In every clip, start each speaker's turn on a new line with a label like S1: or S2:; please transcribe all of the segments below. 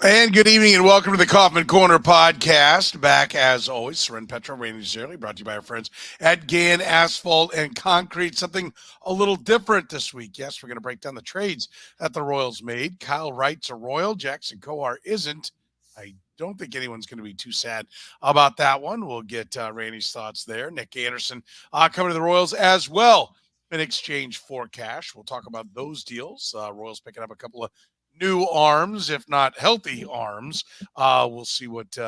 S1: And good evening and welcome to the Kaufman Corner podcast. Back as always, Soren Petro, Rany Jazayerli, brought to you by our friends at Gann Asphalt and Concrete. Something a little different this week. Yes, we're going to break down the trades that the Royals made. Kyle Wright's a Royal. Jackson Kowar isn't. I don't think anyone's going to be too sad about that one. We'll get Randy's thoughts there. Nick Anderson coming to the Royals as well in exchange for cash. We'll talk about those deals. Royals picking up a couple of new arms, if not healthy arms. We'll see what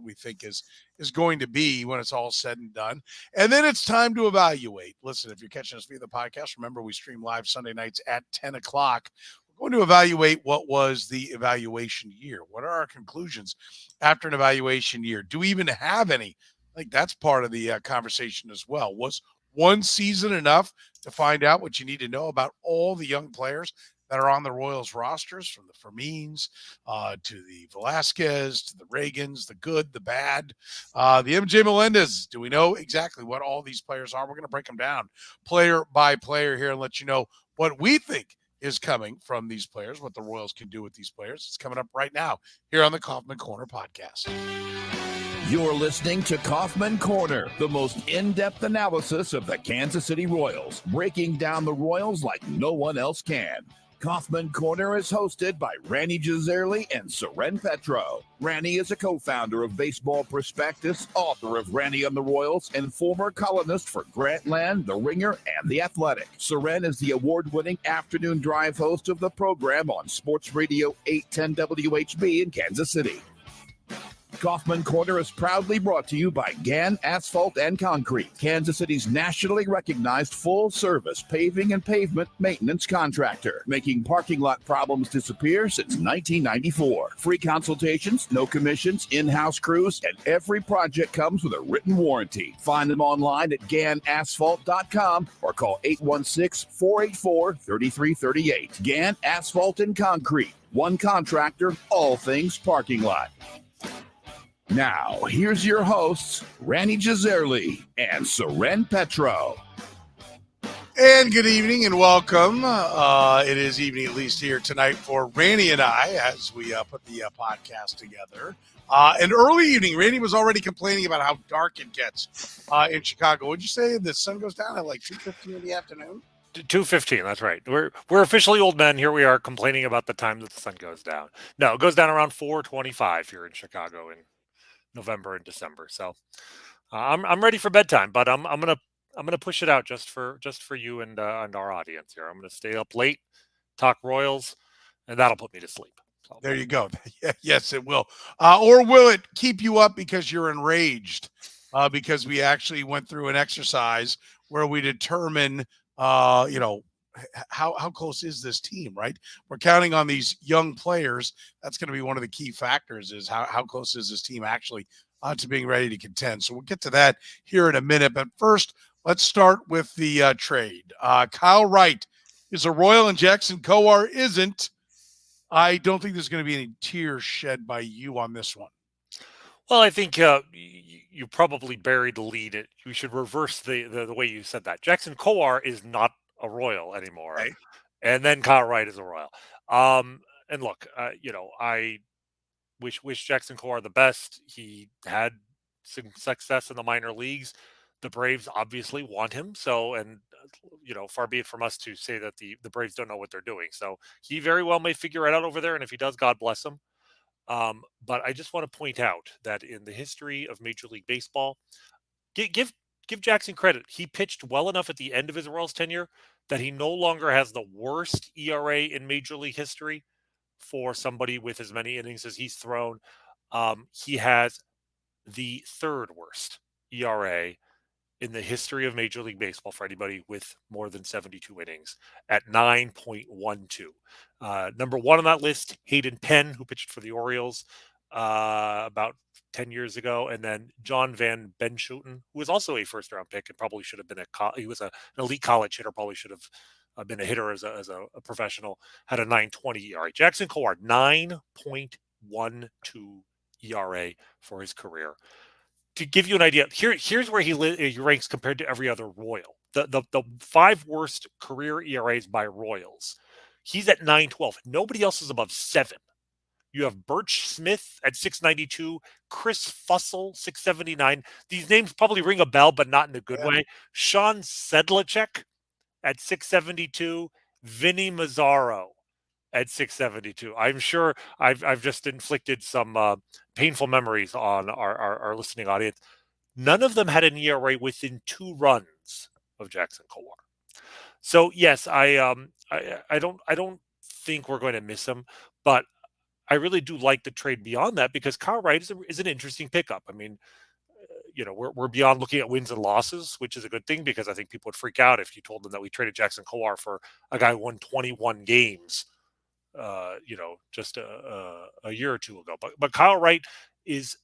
S1: we think is going to be when it's all said and done. And then it's time to evaluate. Listen, if you're catching us via the podcast, remember we stream live Sunday nights at 10 o'clock. We're going to evaluate what was the evaluation year. What are our conclusions after an evaluation year? Do we even have any? I think that's part of the conversation as well. Was one season enough to find out what you need to know about all the young players that are on the Royals rosters, from the Fermins to the Velasquez, to the Ragans, the good, the bad, the MJ Melendez? Do we know exactly what all these players are? We're going to break them down player by player here and let you know what we think is coming from these players, what the Royals can do with these players. It's coming up right now here on the Kaufman Corner podcast.
S2: You're listening to Kaufman Corner, the most in-depth analysis of the Kansas City Royals, breaking down the Royals like no one else can. Kaufman Corner is hosted by Rany Jazayerli and Soren Petro. Rany is a co-founder of Baseball Prospectus, author of Rany and the Royals, and former columnist for Grantland, The Ringer, and The Athletic. Soren is the award-winning afternoon drive host of the program on Sports Radio 810 WHB in Kansas City. Kaufman Corner is proudly brought to you by Gann Asphalt and Concrete, Kansas City's nationally recognized full-service paving and pavement maintenance contractor, making parking lot problems disappear since 1994. Free consultations, no commissions, in-house crews, and every project comes with a written warranty. Find them online at GannAsphalt.com or call 816-484-3338. Gann Asphalt and Concrete, one contractor, all things parking lot. Now, here's your hosts, Rany Jazayerli and Soren Petro.
S1: And good evening and welcome. It is evening, at least here tonight, for Rany and I as we put the podcast together. An early evening. Rany was already complaining about how dark it gets in Chicago. Would you say the sun goes down at like 2:15 in the afternoon?
S3: 2:15, that's right. We're officially old men. Here we are complaining about the time that the sun goes down. No, it goes down around 4:25 here in Chicago in November and December. So I'm ready for bedtime, but I'm gonna push it out just for you and our audience here. I'm gonna stay up late, talk Royals, and that'll put me to sleep. So.
S1: There you go. Yes, it will. Or will it keep you up because you're enraged? Because we actually went through an exercise where we determine, how close is this team, right? We're counting on these young players. That's going to be one of the key factors, is how close is this team actually to being ready to contend. So we'll get to that here in a minute. But first, let's start with the trade. Kyle Wright is a Royal and Jackson Kowar isn't. I don't think there's going to be any tears shed by you on this one.
S3: Well, I think you probably buried the lead. You should reverse the way you said that. Jackson Kowar is not a Royal anymore,
S1: Right.
S3: And then Kyle Wright is a Royal. And look, I wish Jackson Kowar the best. He had some success in the minor leagues. The Braves obviously want him, so far be it from us to say that the Braves don't know what they're doing. So he very well may figure it out over there, and if he does, God bless him. But I just want to point out that in the history of Major League Baseball, give Jackson credit. He pitched well enough at the end of his Royals tenure that he no longer has the worst ERA in Major League history for somebody with as many innings as he's thrown. He has the third worst ERA in the history of Major League Baseball for anybody with more than 72 innings at 9.12. Number one on that list, Hayden Penn, who pitched for the Orioles about 10 years ago, and then John Van Benschooten, who was also a first-round pick and probably should have been he was an elite college hitter, probably should have been a hitter as a professional, had a 9.20 ERA. Jackson Kowar, 9.12 ERA for his career. To give you an idea, here's where he ranks compared to every other Royal. The five worst career ERAs by Royals. He's at 9.12. Nobody else is above 7. You have Birch Smith at 692, Chris Fussell, 679. These names probably ring a bell, but not in a good way. Sean Sedlacek at 672, Vinny Mazzaro at 672. I'm sure I've just inflicted some painful memories on our listening audience. None of them had an ERA within 2 runs of Jackson Kowar. So yes, I don't think we're going to miss him, but I really do like the trade beyond that because Kyle Wright is an interesting pickup. I mean, we're beyond looking at wins and losses, which is a good thing because I think people would freak out if you told them that we traded Jackson Kowar for a guy who won 21 games, just a year or two ago. But Kyle Wright is,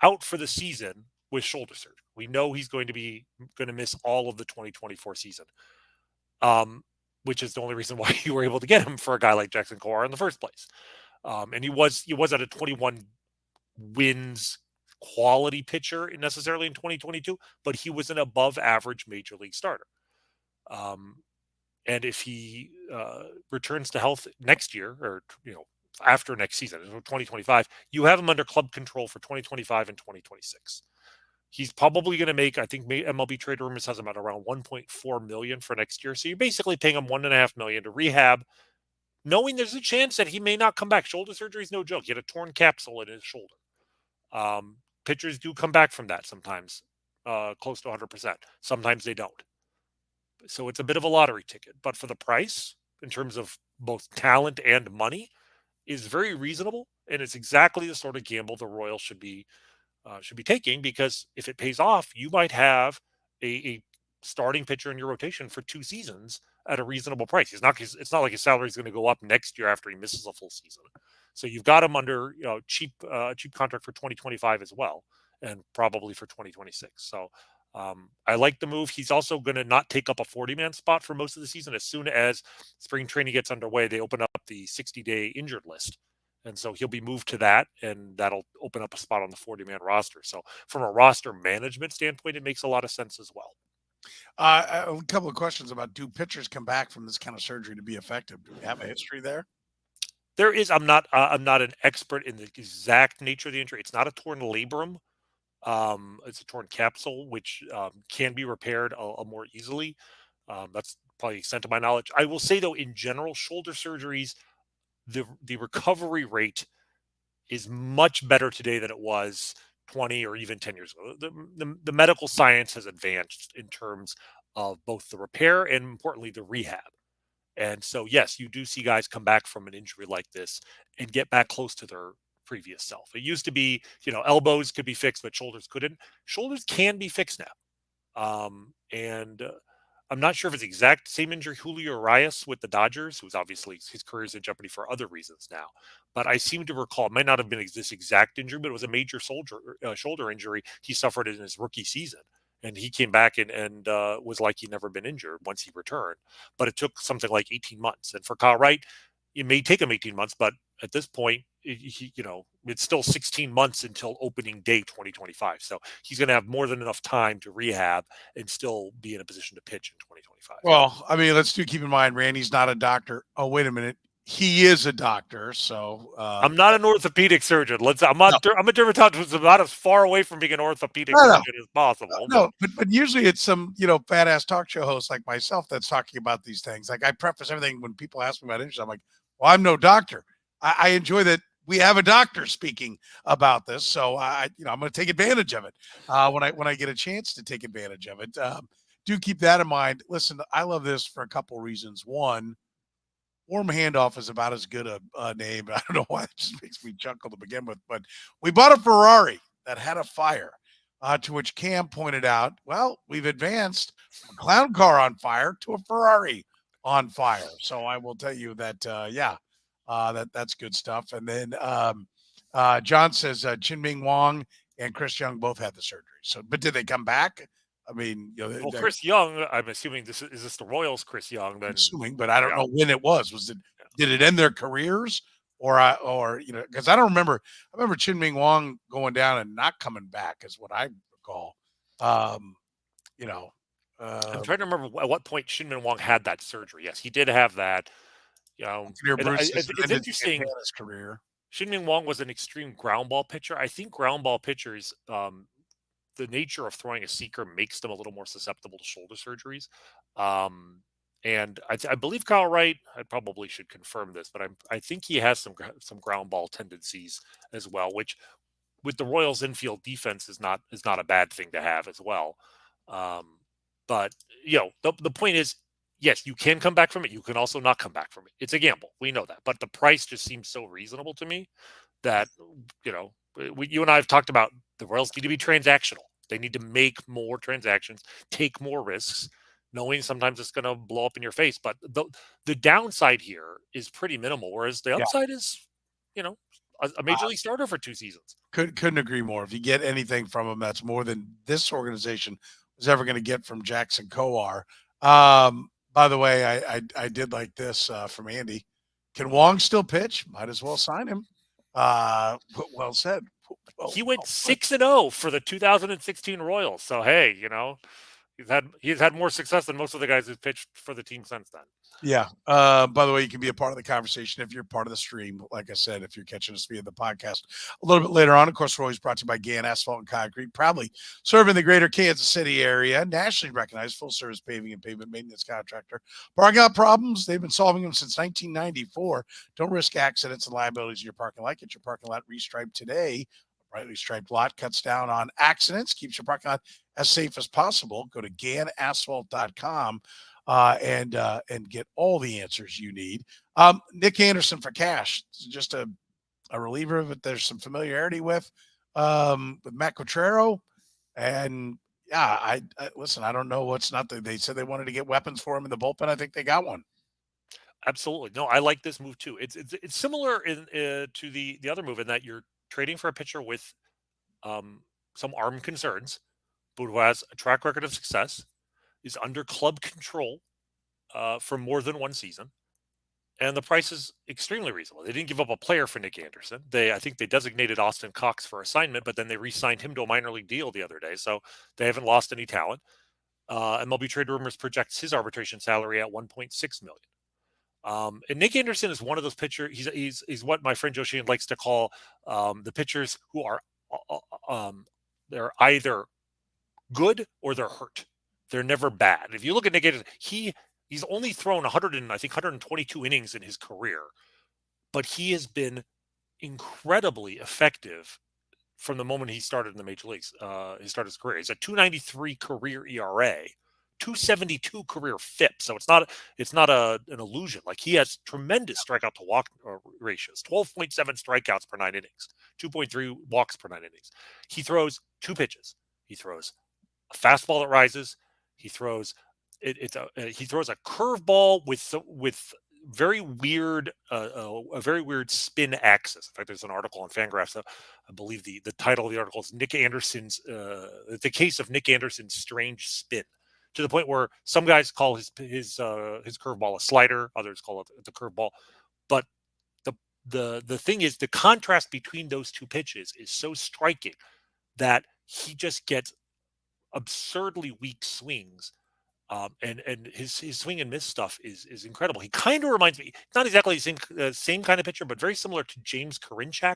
S3: out for the season with shoulder surgery. We know he's going to miss all of the 2024 season, which is the only reason why you were able to get him for a guy like Jackson Kowar in the first place. And he was at a 21 wins quality pitcher necessarily in 2022, but he was an above average major league starter. And if he returns to health next year or, after next season, 2025, you have him under club control for 2025 and 2026. He's probably going to make, I think MLB Trade Rumors has him at around 1.4 million for next year. So you're basically paying him $1.5 million to rehab, knowing there's a chance that he may not come back. Shoulder surgery is no joke. He had a torn capsule in his shoulder. Pitchers do come back from that sometimes, close to 100%. Sometimes they don't. So it's a bit of a lottery ticket. But for the price, in terms of both talent and money, is very reasonable. And it's exactly the sort of gamble the Royals should be taking, because if it pays off, you might have a starting pitcher in your rotation for 2 seasons at a reasonable price. It's not like his salary is going to go up next year after he misses a full season. So you've got him under cheap contract for 2025 as well, and probably for 2026. So I like the move. He's also going to not take up a 40-man spot for most of the season. As soon as spring training gets underway, they open up the 60-day injured list. And so he'll be moved to that, and that'll open up a spot on the 40-man roster. So from a roster management standpoint, it makes a lot of sense as well.
S1: A couple of questions about, do pitchers come back from this kind of surgery to be effective? Do we have a history there?
S3: There is. I'm not an expert in the exact nature of the injury. It's not a torn labrum. It's a torn capsule, which can be repaired more easily. That's probably the extent of my knowledge. I will say, though, in general, shoulder surgeries, the recovery rate is much better today than it was 20 or even 10 years ago. The medical science has advanced in terms of both the repair and, importantly, the rehab. And so, yes, you do see guys come back from an injury like this and get back close to their previous self. It used to be, elbows could be fixed, but shoulders couldn't. Shoulders can be fixed now. I'm not sure if it's the exact same injury Julio Urias with the Dodgers, who's obviously his career is in jeopardy for other reasons now. But I seem to recall, it might not have been this exact injury, but it was a major shoulder injury he suffered in his rookie season. And he came back and was like he'd never been injured once he returned. But it took something like 18 months. And for Kyle Wright, it may take him 18 months, but at this point, it's still 16 months until opening day 2025. So he's going to have more than enough time to rehab and still be in a position to pitch in 2025.
S1: Well, I mean, let's keep in mind, Randy's not a doctor. Oh, wait a minute. He is a doctor, so
S3: I'm not an orthopedic surgeon. I'm a dermatologist, about as far away from being an orthopedic surgeon as possible.
S1: But usually it's some badass talk show host like myself that's talking about these things. Like, I preface everything when people ask me about injuries. I'm like, well, I'm no doctor. I enjoy that we have a doctor speaking about this, so I'm going to take advantage of it when I get a chance to take advantage of it. Do keep that in mind. Listen, I love this for a couple reasons. One, Warm Handoff is about as good a name. I don't know why, it just makes me chuckle to begin with. But we bought a Ferrari that had a fire, to which Cam pointed out, well, we've advanced from a clown car on fire to a Ferrari on fire. So I will tell you that, that's good stuff. And then John says Chin-Ming Wong and Chris Young both had the surgery. So, but did they come back? I mean,
S3: Chris Young, I'm assuming is this the Royals' Chris Young? Then,
S1: assuming, but I don't know when it was. Did it end their careers, or because I don't remember. I remember Chin-Ming Wong going down and not coming back, is what I recall.
S3: I'm trying to remember at what point Shin-Ming Wong had that surgery. Yes, he did have that.
S1: It's interesting.
S3: His career. Shin-Ming Wong was an extreme ground ball pitcher. I think ground ball pitchers, the nature of throwing a seeker makes them a little more susceptible to shoulder surgeries. Um, and I believe Kyle Wright. I probably should confirm this, but I think he has some ground ball tendencies as well, which with the Royals infield defense is not a bad thing to have as well. Um, but the point is, yes, you can come back from it. You can also not come back from it. It's a gamble. We know that, but the price just seems so reasonable to me that you and I have talked about the Royals need to be transactional. They need to make more transactions, take more risks, knowing sometimes it's going to blow up in your face. But the downside here is pretty minimal, whereas the
S1: Yeah.
S3: upside is, a major league starter for 2 seasons.
S1: Couldn't agree more. If you get anything from him, that's more than this organization was ever going to get from Jackson Kowar. By the way, I did like this from Andy. Can Wong still pitch? Might as well sign him. Well said.
S3: He went 6-0 for the 2016 Royals. So hey, he's had more success than most of the guys who've pitched for the team since then.
S1: Yeah. By the way, you can be a part of the conversation if you're part of the stream. Like I said, if you're catching us via the podcast a little bit later on, of course, we're always brought to you by Gann Asphalt and Concrete, proudly serving the greater Kansas City area, nationally recognized full-service paving and pavement maintenance contractor. Parking lot problems, they've been solving them since 1994. Don't risk accidents and liabilities in your parking lot. Get your parking lot restriped today. Brightly striped lot cuts down on accidents, keeps your parking lot as safe as possible. Go to GannAsphalt.com. And get all the answers you need. Nick Anderson for cash, just a reliever that there's some familiarity with Matt Quatrero. And yeah, I listen, I don't know what's not they said they wanted to get weapons for him in the bullpen. I think they got one.
S3: Absolutely. No, I like this move too. It's similar to the other move in that you're trading for a pitcher with some arm concerns, but who has a track record of success, is under club control for more than one season, and the price is extremely reasonable. They didn't give up a player for Nick Anderson. I think they designated Austin Cox for assignment, but then they re-signed him to a minor league deal the other day, so they haven't lost any talent. MLB Trade Rumors projects his arbitration salary at $1.6 million. And Nick Anderson is one of those pitchers. He's what my friend Joe Sheehan likes to call the pitchers who are they're either good or they're hurt. They're never bad. If you look at Nick Anderson, he's only thrown 122 innings in his career, but he has been incredibly effective from the moment he started in the major leagues. He started his career. He's a 2.93 career ERA, 2.72 career FIP. So it's not an illusion. Like, he has tremendous strikeout to walk ratios, 12.7 strikeouts per 9 innings, 2.3 walks per 9 innings. He throws 2 pitches. He throws a fastball that rises. He throws he throws a curveball with very weird a very weird spin axis. In fact, there's an article on Fangraphs. I believe the title of the article is Nick Anderson's the case of Nick Anderson's strange spin, to the point where some guys call his curveball a slider, others call it the curveball. But the thing is, the contrast between those 2 pitches is so striking that he just gets absurdly weak swings, and his swing and miss stuff is incredible. He kind of reminds me, not exactly the same kind of pitcher, but very similar to James Karinchak.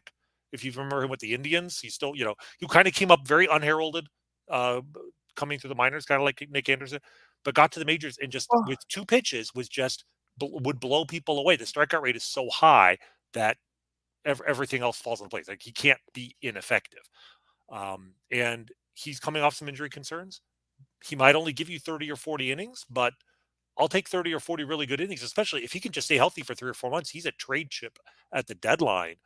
S3: If you remember him with the Indians, he's still, he kind of came up very unheralded, coming through the minors, kind of like Nick Anderson, but got to the majors and just with 2 pitches would blow people away. The strikeout rate is so high that everything else falls into place. Like, he can't be ineffective. And he's coming off some injury concerns. He might only give you 30 or 40 innings, but I'll take 30 or 40 really good innings, especially if he can just stay healthy for 3 or 4 months. He's a trade chip at the deadline,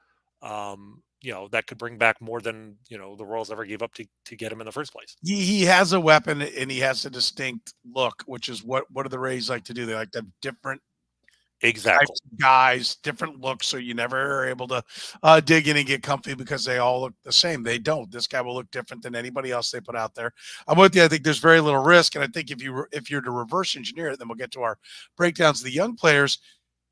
S3: that could bring back more than, the Royals ever gave up to get him in the first place.
S1: He has a weapon, and he has a distinct look, which is what do the Rays like to do? They like to have different types of guys, different looks, so you never are able to dig in and get comfy because they all look the same. They don't. This guy will look different than anybody else they put out there. I'm with you. I think there's very little risk, and I think if you're to reverse engineer it, then we'll get to our breakdowns of the young players.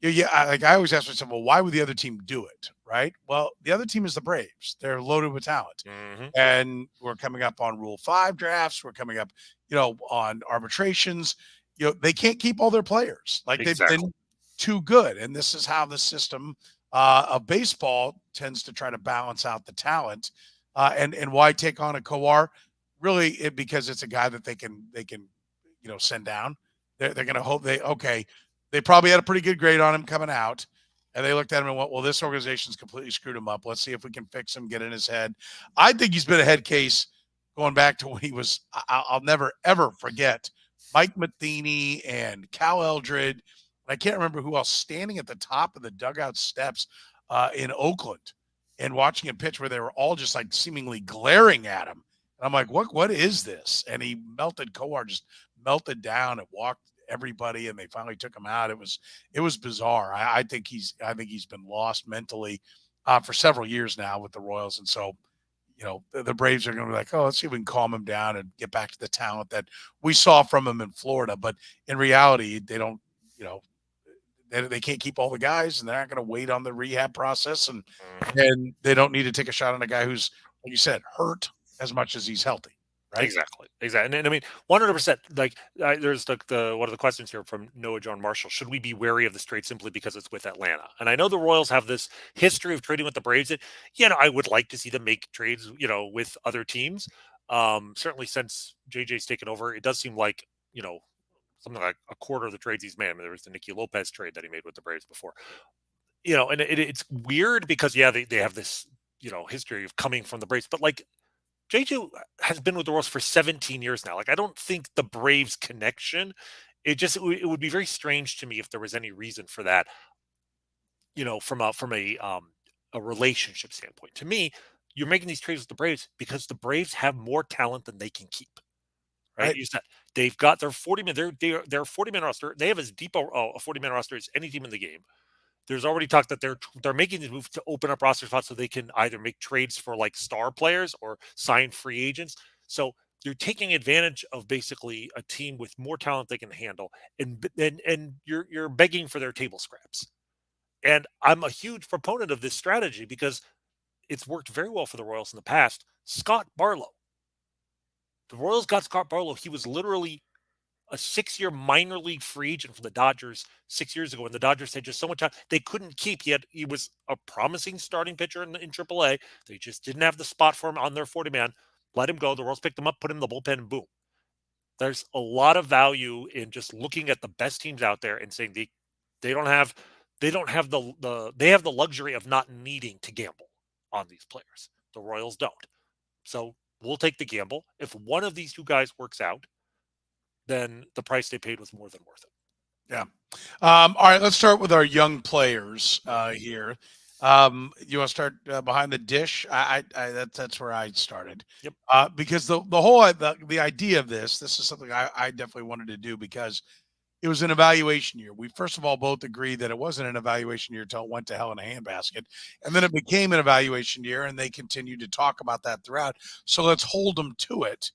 S1: I always ask myself, well, why would the other team do it, right? Well, the other team is the Braves. They're loaded with talent, and we're coming up on Rule 5 drafts. We're coming up, on arbitrations. They can't keep all their players. Like, they've been too good, and this is how the system of baseball tends to try to balance out the talent. And why take on a Kowar? Really, because it's a guy that they can send down. They're going to hope they probably had a pretty good grade on him coming out. And they looked at him and went, well, this organization's completely screwed him up. Let's see if we can fix him, get in his head. I think he's been a head case going back to when he was, I'll never, ever forget Mike Matheny and Cal Eldred. I can't remember who else standing at the top of the dugout steps in Oakland and watching him pitch where they were all just like seemingly glaring at him. And I'm like, what is this? And he melted, Kowar just melted down and walked everybody, and they finally took him out. It was bizarre. I think he's been lost mentally for several years now with the Royals. And so, the Braves are going to be like, oh, let's see if we can calm him down and get back to the talent that we saw from him in Florida. But in reality, they don't, they can't keep all the guys, and they're not going to wait on the rehab process, and they don't need to take a shot on a guy who's, like you said, hurt as much as he's healthy. Right?
S3: Exactly. And I mean, 100%. Like, there's the one of the questions here from Noah John Marshall. Should we be wary of this trade simply because it's with Atlanta? And I know the Royals have this history of trading with the Braves. And I would like to see them make trades, with other teams. Certainly since JJ's taken over, it does seem like something like a quarter of the trades he's made. I mean, there was the Nicky Lopez trade that he made with the Braves before. And it's weird because they have this history of coming from the Braves, but like, JJ has been with the Royals for 17 years now. Like, I don't think the Braves connection, it would be very strange to me if there was any reason for that, from a relationship standpoint. To me, you're making these trades with the Braves because the Braves have more talent than they can keep. Right? You said they've got their 40-man, they're 40-man roster. They have as deep a 40-man roster as any team in the game. There's already talk that they're making the move to open up roster spots so they can either make trades for like star players or sign free agents. So you're taking advantage of basically a team with more talent they can handle, and you're begging for their table scraps. And I'm a huge proponent of this strategy because it's worked very well for the Royals in the past. Scott Barlow. The Royals got Scott Barlow. He was literally a 6-year minor league free agent from the Dodgers 6 years ago, and the Dodgers had just so much time they couldn't keep. He was a promising starting pitcher in AAA. They just didn't have the spot for him on their 40-man. Let him go. The Royals picked him up, put him in the bullpen, and boom. There's a lot of value in just looking at the best teams out there and saying they have the luxury of not needing to gamble on these players. The Royals don't. So we'll take the gamble. If one of these two guys works out, then the price they paid was more than worth it.
S1: Yeah. All right, let's start with our young players here. You want to start behind the dish? That's where I started.
S3: Yep.
S1: Because the whole the idea of this is something I definitely wanted to do because it was an evaluation year. We first of all both agreed that it wasn't an evaluation year until it went to hell in a handbasket, and then it became an evaluation year, and they continued to talk about that throughout. So let's hold them to it.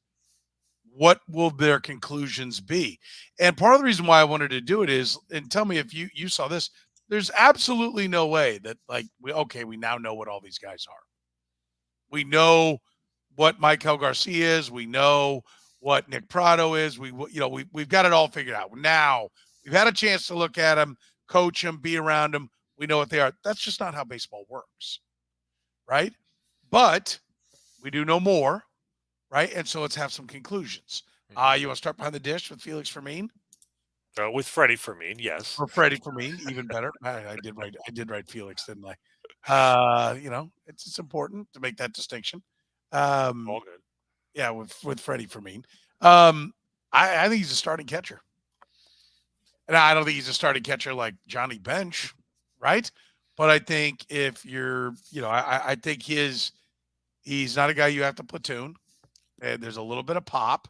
S1: What will their conclusions be? And part of the reason why I wanted to do it is, and tell me if you saw this, there's absolutely no way that we now know what all these guys are. We know what Michael Garcia is. We know what Nick Prado is. We've got it all figured out. Now we've had a chance to look at them, coach them, be around them. We know what they are. That's just not how baseball works. Right. But we do know more. Right. And so let's have some conclusions. You want to start behind the dish with Felix Fermin?
S3: With Freddie Fermin, yes.
S1: Or Freddie Fermin, even better. I did write Felix, didn't I? It's important to make that distinction.
S3: All good.
S1: Yeah, with Freddie Fermin. I think he's a starting catcher. And I don't think he's a starting catcher like Johnny Bench, right? But I think if you're, I think he's not a guy you have to platoon. There's a little bit of pop.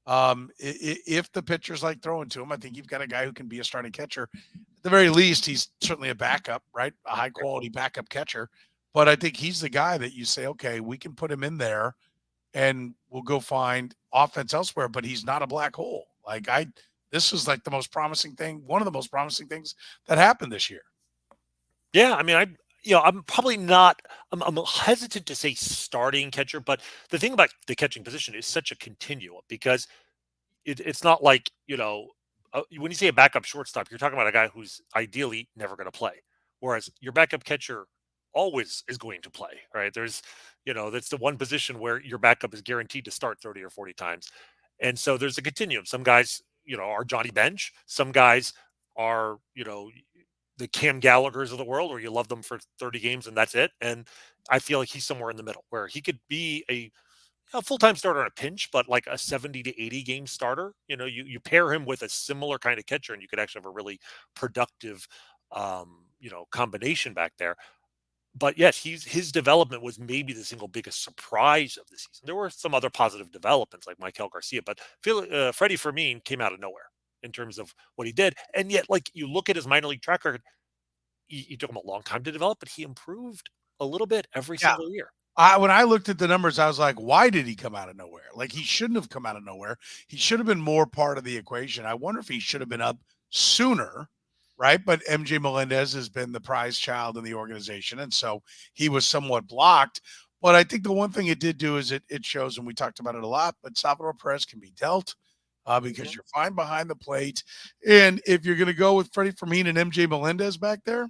S1: If the pitcher's like throwing to him, I think you've got a guy who can be a starting catcher. At the very least, he's certainly a backup, right? A high quality backup catcher. But I think he's the guy that you say, okay, we can put him in there and we'll go find offense elsewhere, but he's not a black hole. This is like the most promising thing, one of the most promising things that happened this year.
S3: Yeah, I mean, I'm probably not. I'm hesitant to say starting catcher, but the thing about the catching position is such a continuum because it's not like when you say a backup shortstop, you're talking about a guy who's ideally never going to play. Whereas your backup catcher always is going to play, right? That's the one position where your backup is guaranteed to start 30 or 40 times. And so there's a continuum. Some guys, are Johnny Bench. Some guys are, the Cam Gallaghers of the world, where you love them for 30 games and that's it. And I feel like he's somewhere in the middle where he could be a full-time starter on a pinch, but like a 70 to 80 game starter. You pair him with a similar kind of catcher and you could actually have a really productive, combination back there. But yes, his development was maybe the single biggest surprise of the season. There were some other positive developments like Michael Garcia, but Freddie Fermin came out of nowhere in terms of what he did. And yet, like, you look at his minor league track record, he took him a long time to develop, but he improved a little bit every
S1: Yeah.
S3: single year.
S1: When I looked at the numbers, I was like, why did he come out of nowhere? Like, he shouldn't have come out of nowhere. He should have been more part of the equation. I wonder if he should have been up sooner, right? But MJ Melendez has been the prize child in the organization, and so he was somewhat blocked. But I think the one thing it did do is it shows, and we talked about it a lot, but Salvador Perez can be dealt because you're fine behind the plate. And if you're going to go with Freddie Fermin and MJ Melendez back there,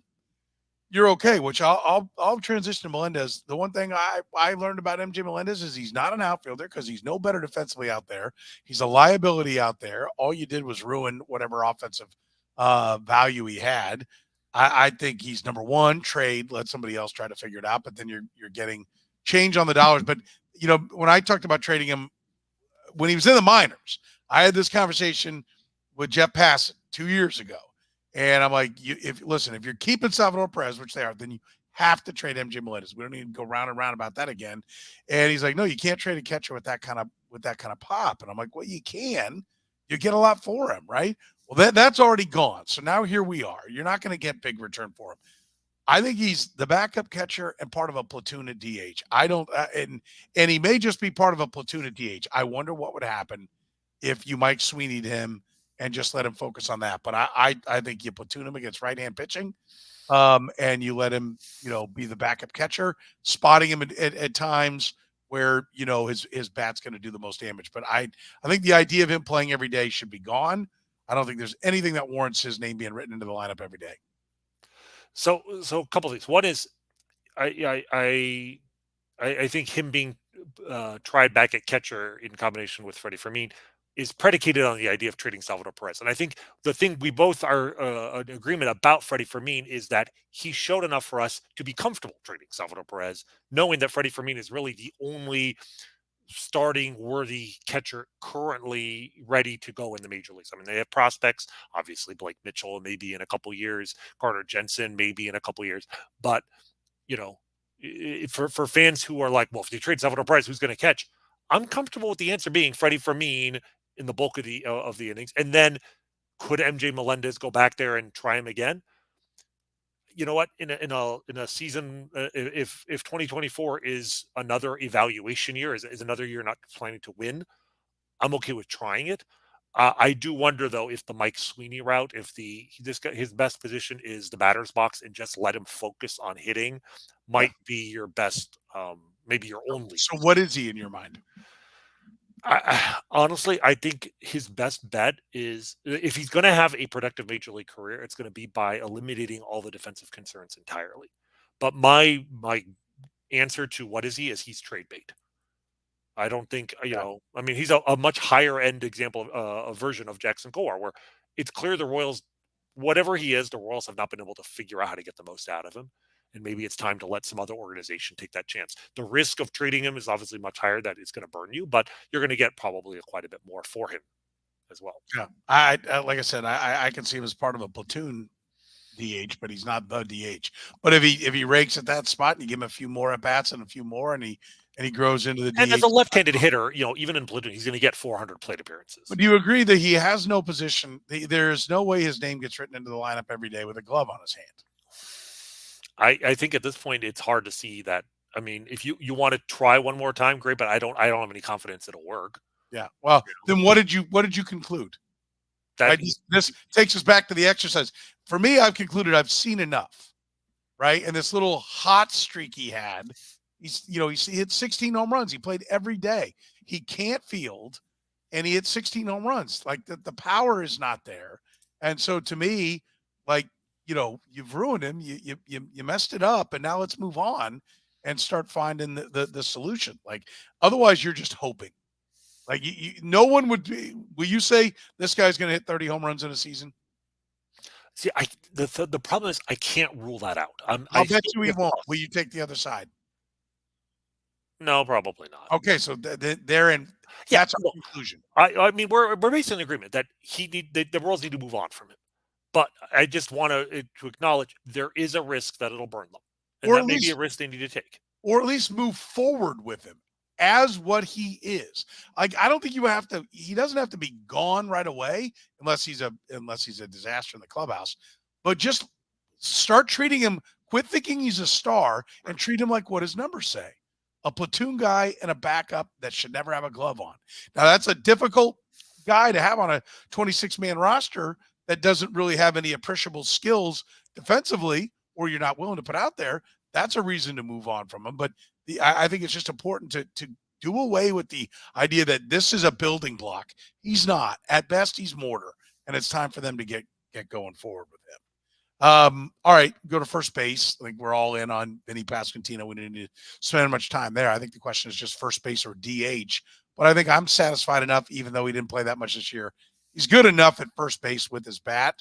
S1: you're okay, which I'll transition to Melendez. The one thing I learned about MJ Melendez is he's not an outfielder because he's no better defensively out there. He's a liability out there. All you did was ruin whatever offensive value he had. I think he's number one, trade, let somebody else try to figure it out, but then you're getting change on the dollars. But when I talked about trading him when he was in the minors, I had this conversation with Jeff Passan 2 years ago. And I'm like, if you're keeping Salvador Perez, which they are, then you have to trade MJ Melendez. We don't need to go round and round about that again. And he's like, no, you can't trade a catcher with that kind of pop. And I'm like, well, you can. You get a lot for him, right? Well, that's already gone. So now here we are. You're not going to get big return for him. I think he's the backup catcher and part of a platoon at DH. I don't, and he may just be part of a platoon at DH. I wonder what would happen if you Mike Sweeney'd him and just let him focus on that. But I think you platoon him against right-hand pitching, and you let him, be the backup catcher, spotting him at times where, his bat's going to do the most damage. But I think the idea of him playing every day should be gone. I don't think there's anything that warrants his name being written into the lineup every day.
S3: So a couple of things. One is, I think him being tried back at catcher in combination with Freddie Fermin is predicated on the idea of trading Salvador Perez. And I think the thing we both are in agreement about Freddie Fermin is that he showed enough for us to be comfortable trading Salvador Perez, knowing that Freddie Fermin is really the only starting worthy catcher currently ready to go in the major leagues. I mean, they have prospects, obviously Blake Mitchell, maybe in a couple years, Carter Jensen, maybe in a couple years. But, for fans who are like, well, if they trade Salvador Perez, who's going to catch? I'm comfortable with the answer being Freddie Fermin in the bulk of the innings. And then could MJ Melendez go back there and try him again? You know what? In a season, if 2024 is another evaluation year, is another year not planning to win, I'm okay with trying it. I do wonder though if the Mike Sweeney route, if his best position is the batter's box and just let him focus on hitting, might be your best, maybe your only.
S1: So what is he in your mind?
S3: Honestly, I think his best bet is if he's going to have a productive major league career, it's going to be by eliminating all the defensive concerns entirely. But my answer to what is he is he's trade bait. I don't think, I mean, he's a much higher end example, a version of Jackson Kowar, where it's clear the Royals, whatever he is, the Royals have not been able to figure out how to get the most out of him. And maybe it's time to let some other organization take that chance. The risk of trading him is obviously much higher, that it's going to burn you, but you're going to get probably quite a bit more for him as well.
S1: Yeah. I like I said, I can see him as part of a platoon DH, but he's not the DH. But if he rakes at that spot and you give him a few more at bats and a few more, and he grows into the DH.
S3: And as a left-handed hitter, even in platoon, he's going to get 400 plate appearances.
S1: But do you agree that he has no position? There's no way his name gets written into the lineup every day with a glove on his hand.
S3: I think at this point it's hard to see that. I mean, if you want to try one more time, great, but I don't have any confidence it'll work.
S1: Yeah. Well, then what did you conclude? This takes us back to the exercise. For me, I've concluded I've seen enough, right? And this little hot streak he had, he hit 16 home runs. He played every day. He can't field, and he hit 16 home runs. Like the power is not there. And so to me, like, you've ruined him. You messed it up, and now let's move on and start finding the solution. Like otherwise, you're just hoping. Like no one would be. Will you say this guy's going to hit 30 home runs in a season?
S3: See, the problem is I can't rule that out.
S1: I'll bet you he won't. Will you take the other side?
S3: No, probably not.
S1: Okay, so they're in.
S3: Yeah,
S1: that's our conclusion.
S3: I mean, we're basically in agreement that the Royals need to move on from him. But I just want to acknowledge there is a risk that it'll burn them, and
S1: or
S3: that may be a risk they need to take,
S1: or at least move forward with him as what he is. Like I don't think you have to. He doesn't have to be gone right away unless he's a disaster in the clubhouse. But just start treating him. Quit thinking he's a star and treat him like what his numbers say. A platoon guy and a backup that should never have a glove on. Now, that's a difficult guy to have on a 26-man roster that doesn't really have any appreciable skills defensively, or you're not willing to put out there. That's a reason to move on from him. But I think it's just important to do away with the idea that this is a building block. He's not. At best, he's mortar, and it's time for them to get going forward with him. All right, go to first base. I think we're all in on Vinny Pasquantino. We didn't need to spend much time there. I think the question is just first base or DH. But I think I'm satisfied enough, even though he didn't play that much this year. He's good enough at first base with his bat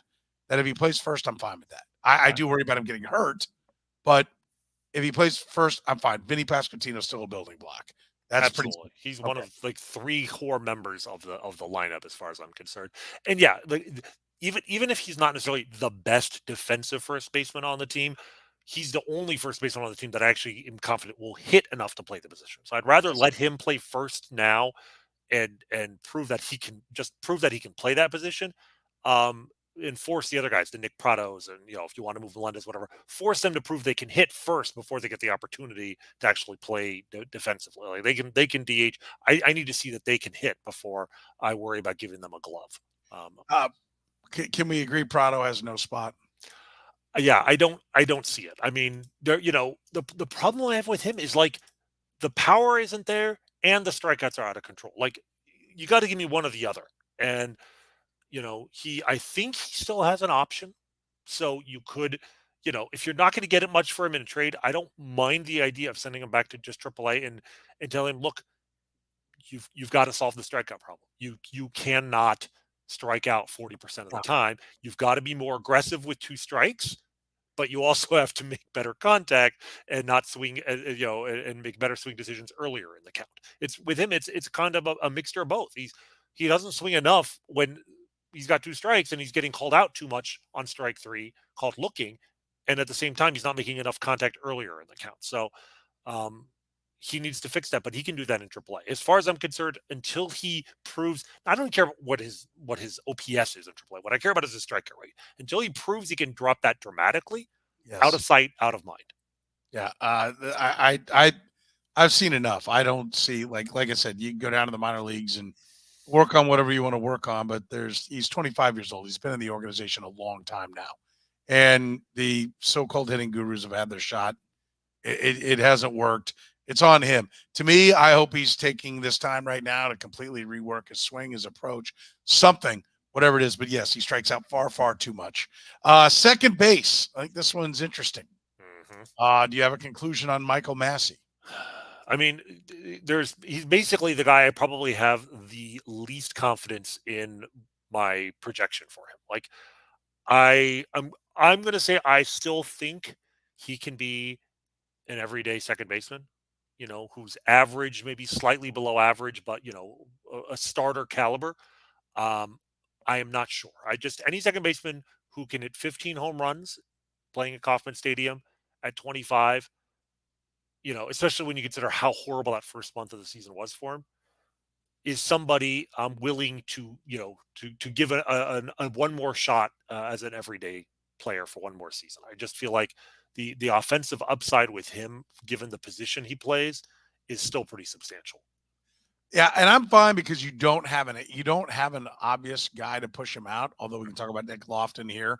S1: that if he plays first, I'm fine with that. I do worry about him getting hurt, but if he plays first, I'm fine. Vinny Pasquantino is still a building block. That's
S3: absolutely. He's one of like 3 core members of the lineup as far as I'm concerned. And yeah, like even if he's not necessarily the best defensive first baseman on the team, he's the only first baseman on the team that I actually am confident will hit enough to play the position. So I'd rather let him play first now and prove that he can play that position. And force the other guys, the Nick Prados, and if you want to move Melendez, whatever, force them to prove they can hit first before they get the opportunity to actually play defensively. Like they can DH. I need to see that they can hit before I worry about giving them a glove.
S1: Can we agree Prado has no spot?
S3: Yeah, I don't see it. I mean, the problem I have with him is like the power isn't there and the strikeouts are out of control. Like you got to give me one or the other. And I think he still has an option. So you could, if you're not going to get it much for him in a trade, I don't mind the idea of sending him back to just AAA and telling him, look, you've got to solve the strikeout problem. You cannot strike out 40% of the time. You've got to be more aggressive with 2 strikes, but you also have to make better contact and not swing, and make better swing decisions earlier in the count. It's with him. It's kind of a mixture of both. He doesn't swing enough when he's got 2 strikes and he's getting called out too much on strike 3, called looking. And at the same time, he's not making enough contact earlier in the count. So he needs to fix that, but he can do that in AAA. As far as I'm concerned, until he proves, I don't care what his OPS is in AAA. What I care about is his strikeout rate. Until he proves he can drop that dramatically, out of sight, out of mind. Yeah.
S1: I've seen enough. I don't see, like I said, you can go down to the minor leagues and work on whatever you want to work on, but he's 25 years old. He's been in the organization a long time now. And the so-called hitting gurus have had their shot. It hasn't worked. It's on him. To me, I hope he's taking this time right now to completely rework his swing, his approach, something, whatever it is. But yes, he strikes out far, far too much. Second base. I think this one's interesting. Mm-hmm. Do you have a conclusion on Michael Massey?
S3: I mean, he's basically the guy I probably have the least confidence in my projection for him. Like I'm going to say I still think he can be an everyday second baseman, who's average, maybe slightly below average, but a starter caliber. I am not sure. Any second baseman who can hit 15 home runs playing at Kauffman Stadium at 25, especially when you consider how horrible that first month of the season was for him, is somebody I'm willing to, to give a one more shot as an everyday player for one more season. I just feel like the offensive upside with him, given the position he plays, is still pretty substantial.
S1: Yeah, and I'm fine because you don't have an obvious guy to push him out. Although we can talk about Nick Lofton here,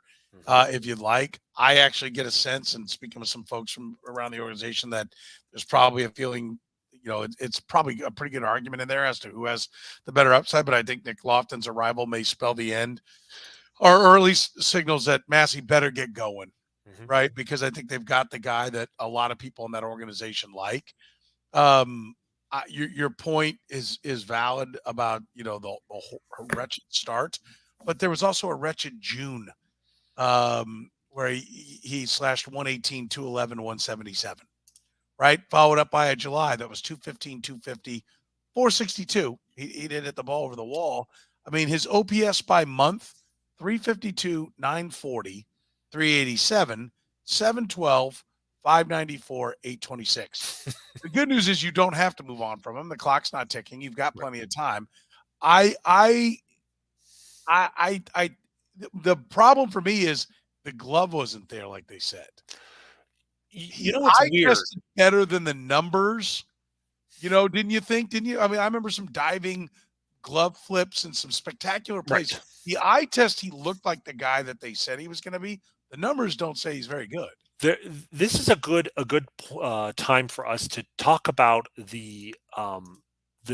S1: if you'd like. I actually get a sense, and speaking with some folks from around the organization, that there's probably a feeling, it's probably a pretty good argument in there as to who has the better upside. But I think Nick Lofton's arrival may spell the end are early signals that Massey better get going,
S3: Mm-hmm.
S1: right? Because I think they've got the guy that a lot of people in that organization like. Your point is valid about the wretched start, but there was also a wretched June where he slashed 118, 211, 177, right? Followed up by a July that was 215, 250, 462. He did hit the ball over the wall. I mean, his OPS by month 352, 940, 387, 712, 594, 826. The good news is you don't have to move on from him. The clock's not ticking. You've got plenty of time. The problem for me is the glove wasn't there, like they said.
S3: You know what's weird?
S1: Tested better than the numbers. Didn't you think? Didn't you? I mean, I remember some diving glove flips and some spectacular plays.
S3: Right.
S1: The eye test, he looked like the guy that they said he was going to be. The numbers don't say he's very good.
S3: This is a good time for us to talk about the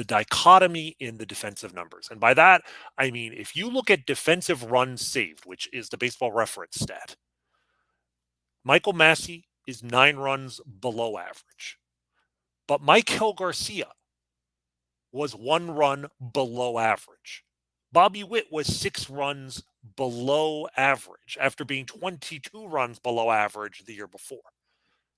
S3: dichotomy in the defensive numbers. And by that, I mean, if you look at defensive runs saved, which is the baseball reference stat, Michael Massey is 9 runs below average. But Maikel Garcia was 1 run below average. Bobby Witt was 6 runs below average after being 22 runs below average the year before.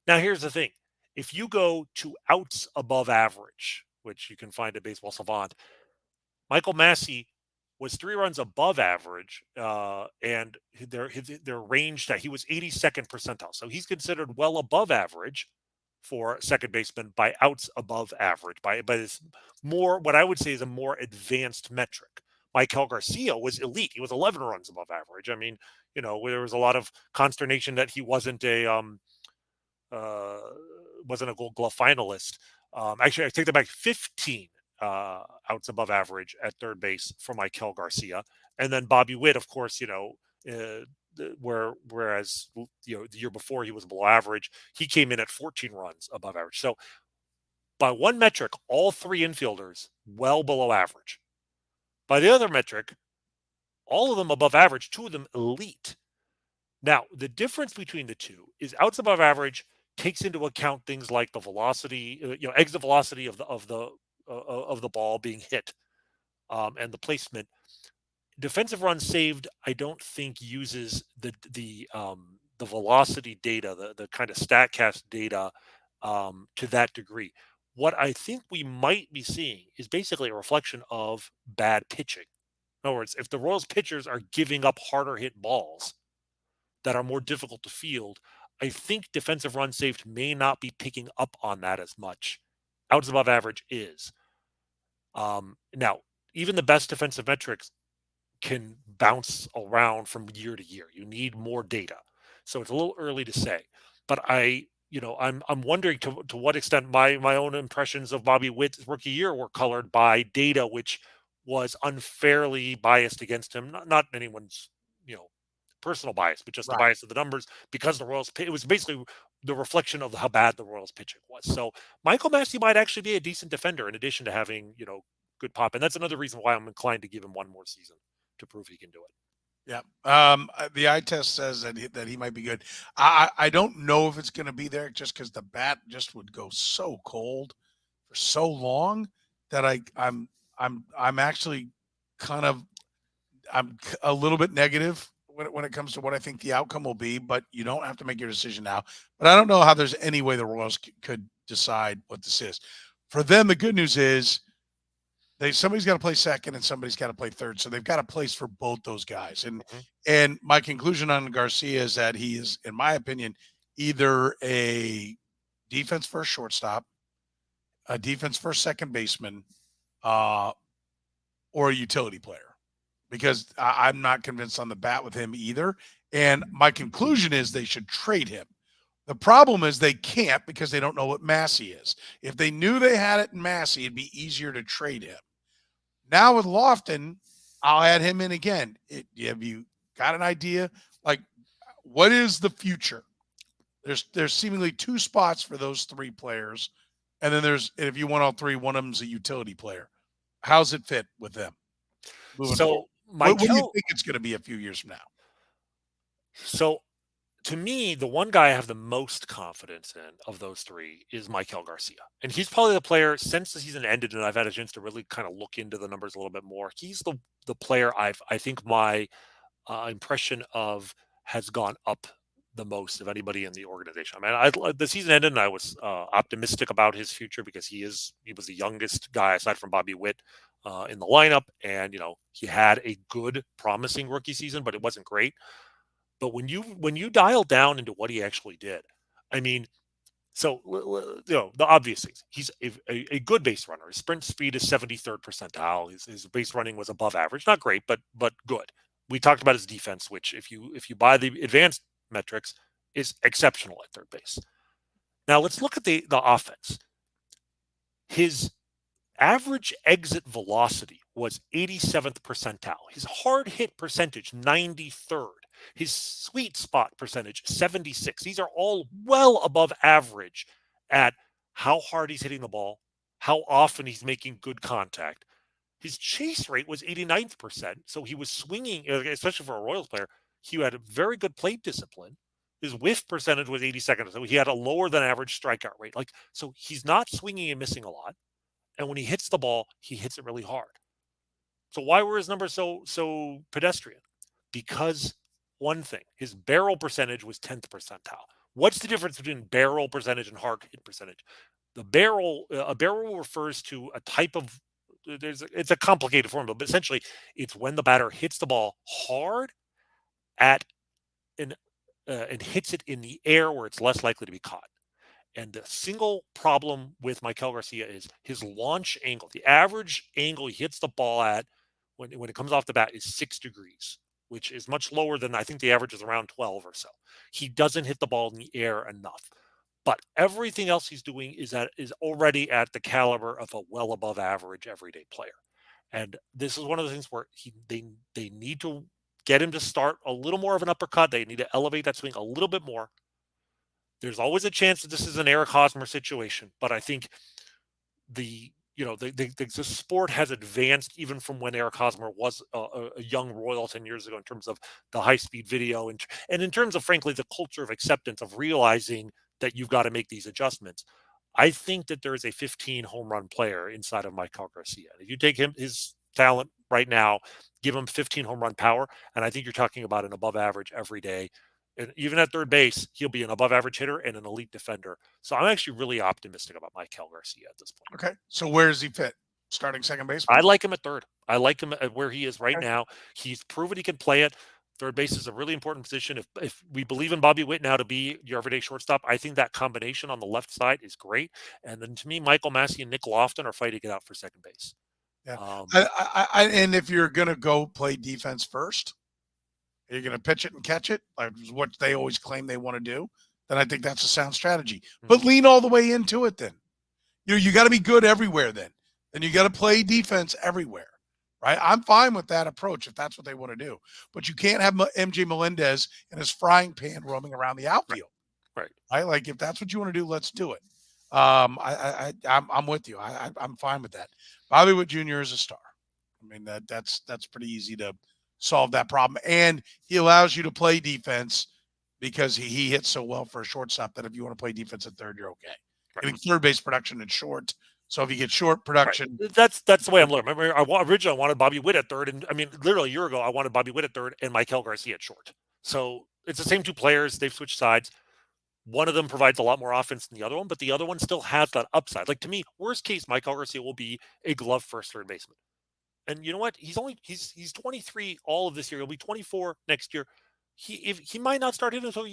S3: Now, here's the thing. If you go to outs above average, which you can find at Baseball Savant, Michael Massey was 3 runs above average, and their range that he was 82nd percentile. So he's considered well above average for second baseman by outs above average, by this more, what I would say is a more advanced metric. Maikel Garcia was elite. He was 11 runs above average. I mean, there was a lot of consternation that he wasn't a Gold Glove finalist. Actually, I take that back. 15 outs above average at third base for Maikel Garcia, and then Bobby Witt, of course, whereas the year before he was below average, he came in at 14 runs above average. So by one metric, all 3 infielders well below average. By the other metric, all of them above average, 2 of them elite. Now, the difference between the two is outs above average takes into account things like the velocity, exit velocity of the ball being hit, and the placement. Defensive runs saved, I don't think uses the velocity data, the kind of StatCast data to that degree. What I think we might be seeing is basically a reflection of bad pitching. In other words, if the Royals pitchers are giving up harder hit balls that are more difficult to field, I think defensive runs saved may not be picking up on that as much. Outs above average is. Now, even the best defensive metrics can bounce around from year to year. You need more data. So it's a little early to say. But I'm wondering to what extent my own impressions of Bobby Witt's rookie year were colored by data which was unfairly biased against him. Not anyone's, personal bias, but just the bias of the numbers, because the Royals, it was basically the reflection of how bad the Royals pitching was. So Michael Massey might actually be a decent defender in addition to having, good pop. And that's another reason why I'm inclined to give him one more season to prove he can do it.
S1: Yeah. The eye test says that he might be good. I don't know if it's going to be there just because the bat just would go so cold for so long that I'm actually I'm a little bit negative when it comes to what I think the outcome will be, but you don't have to make your decision now. But I don't know how there's any way the Royals could decide what this is. For them, the good news is somebody's got to play second and somebody's got to play third. So they've got a place for both those guys. And my conclusion on Garcia is that he is, in my opinion, either a defense first shortstop, a defense first second baseman, or a utility player. Because I'm not convinced on the bat with him either. And my conclusion is they should trade him. The problem is they can't because they don't know what Massey is. If they knew they had it in Massey, it'd be easier to trade him. Now with Lofton, I'll add him in again. Have you got an idea? Like, what is the future? There's seemingly 2 spots for those 3 players. And then if you want all 3, one of them's a utility player. How's it fit with them?
S3: So
S1: What do you think it's going to be a few years from now?
S3: So, to me, the one guy I have the most confidence in of those three is Maikel Garcia. And he's probably the player, since the season ended and I've had a chance to really kind of look into the numbers a little bit more, he's the player I think my impression of has gone up the most of anybody in the organization. I mean, the season ended and I was optimistic about his future because he was the youngest guy aside from Bobby Witt in the lineup. And, he had a good, promising rookie season, but it wasn't great. But when you dial down into what he actually did, I mean, so the obvious things. He's a good base runner. His sprint speed is 73rd percentile. His base running was above average, not great, but good. We talked about his defense, which if you buy the advanced metrics, is exceptional at third base. Now let's look at the offense. His average exit velocity was 87th percentile. His hard hit percentage, 93rd. His sweet spot percentage, 76. These are all well above average at how hard he's hitting the ball, how often he's making good contact. His chase rate was 89th%. So he was swinging, especially for a Royals player, he had a very good plate discipline. His whiff percentage was 82nd. So he had a lower than average strikeout rate. So he's not swinging and missing a lot. And when he hits the ball, he hits it really hard. So why were his numbers so pedestrian? Because one thing, his barrel percentage was 10th percentile. What's the difference between barrel percentage and hard hit percentage? A barrel refers to a type of, it's a complicated formula, but essentially it's when the batter hits the ball hard and hits it in the air where it's less likely to be caught. And the single problem with Maikel Garcia is his launch angle. The average angle he hits the ball at when it comes off the bat is 6 degrees, which is much lower than I think the average is around 12 or so. He doesn't hit the ball in the air enough. But everything else he's doing is already at the caliber of a well above average everyday player. And this is one of the things where they need to get him to start a little more of an uppercut. They need to elevate that swing a little bit more. There's always a chance that this is an Eric Hosmer situation, but I think the sport has advanced even from when Eric Hosmer was a young Royal 10 years ago in terms of the high-speed video and in terms of, frankly, the culture of acceptance of realizing that you've got to make these adjustments. I think that there is a 15 home run player inside of Maikel Garcia. If you take his talent right now, give him 15 home run power, and I think you're talking about an above average every day. And even at third base, he'll be an above average hitter and an elite defender. So I'm actually really optimistic about Maikel Garcia at this point.
S1: Okay. So where does he fit? Starting second base?
S3: I like him at third. I like him at where he is right now. He's proven he can play it. Third base is a really important position. If we believe in Bobby Witt now to be your everyday shortstop, I think that combination on the left side is great. And then to me, Michael Massey and Nick Lofton are fighting it out for second base.
S1: Yeah. And if you're going to go play defense first, you're going to pitch it and catch it, like what they always claim they want to do, then I think that's a sound strategy. Mm-hmm. But lean all the way into it then. You got to be good everywhere then. Then you got to play defense everywhere, right? I'm fine with that approach if that's what they want to do. But you can't have MJ Melendez in his frying pan roaming around the outfield.
S3: Right?
S1: Like if that's what you want to do, let's do it. I'm with you. I'm fine with that. Bobby Witt Jr. is a star. I mean, that's pretty easy to solve that problem. And he allows you to play defense because he hits so well for a shortstop that if you want to play defense at third, you're okay. Right. Getting third base production and short. So if you get short production.
S3: Right. That's the way I'm looking. Remember, originally I wanted Bobby Witt at third. And I mean, literally a year ago, I wanted Bobby Witt at third and Maikel Garcia at short. So it's the same two players. They've switched sides. One of them provides a lot more offense than the other one, but the other one still has that upside. Like to me, worst case, Maikel Garcia will be a glove first third baseman. And you know what? He's 23 all of this year. He'll be 24 next year. He might not start hitting until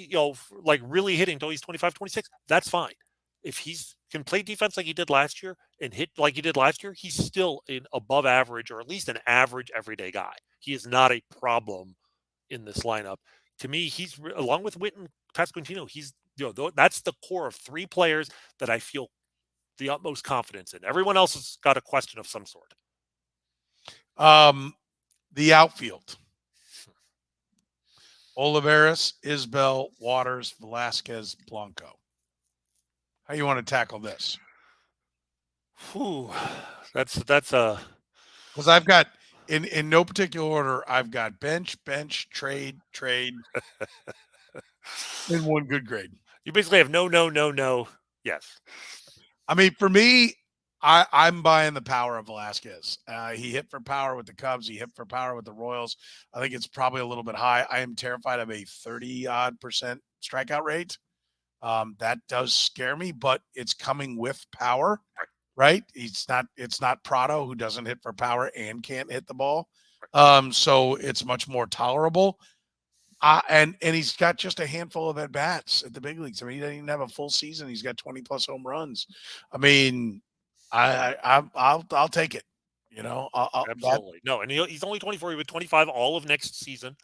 S3: really hitting until he's 25, 26. That's fine. If he can play defense like he did last year and hit like he did last year, he's still an above average or at least an average everyday guy. He is not a problem in this lineup. To me, he's along with Witt and Pasquantino. He's that's the core of three players that I feel the utmost confidence in. Everyone else has got a question of some sort.
S1: The outfield. Olivares, Isbell, Waters, Velasquez, Blanco. How you want to tackle this?
S3: That's a
S1: because I've got in no particular order, I've got bench, trade, and one good grade.
S3: You basically have no. Yes.
S1: I mean, for me, I'm buying the power of Velasquez. He hit for power with the Cubs. He hit for power with the Royals. I think it's probably a little bit high. I am terrified of a 30-odd% strikeout rate. That does scare me, but it's coming with power, right? It's not Prado, who doesn't hit for power and can't hit the ball. So it's much more tolerable. And he's got just a handful of at bats at the big leagues. I mean, he doesn't even have a full season. He's got 20 plus home runs. I mean, I'll take it. You know,
S3: Absolutely. No, and he's only 24. He was 25 all of next season.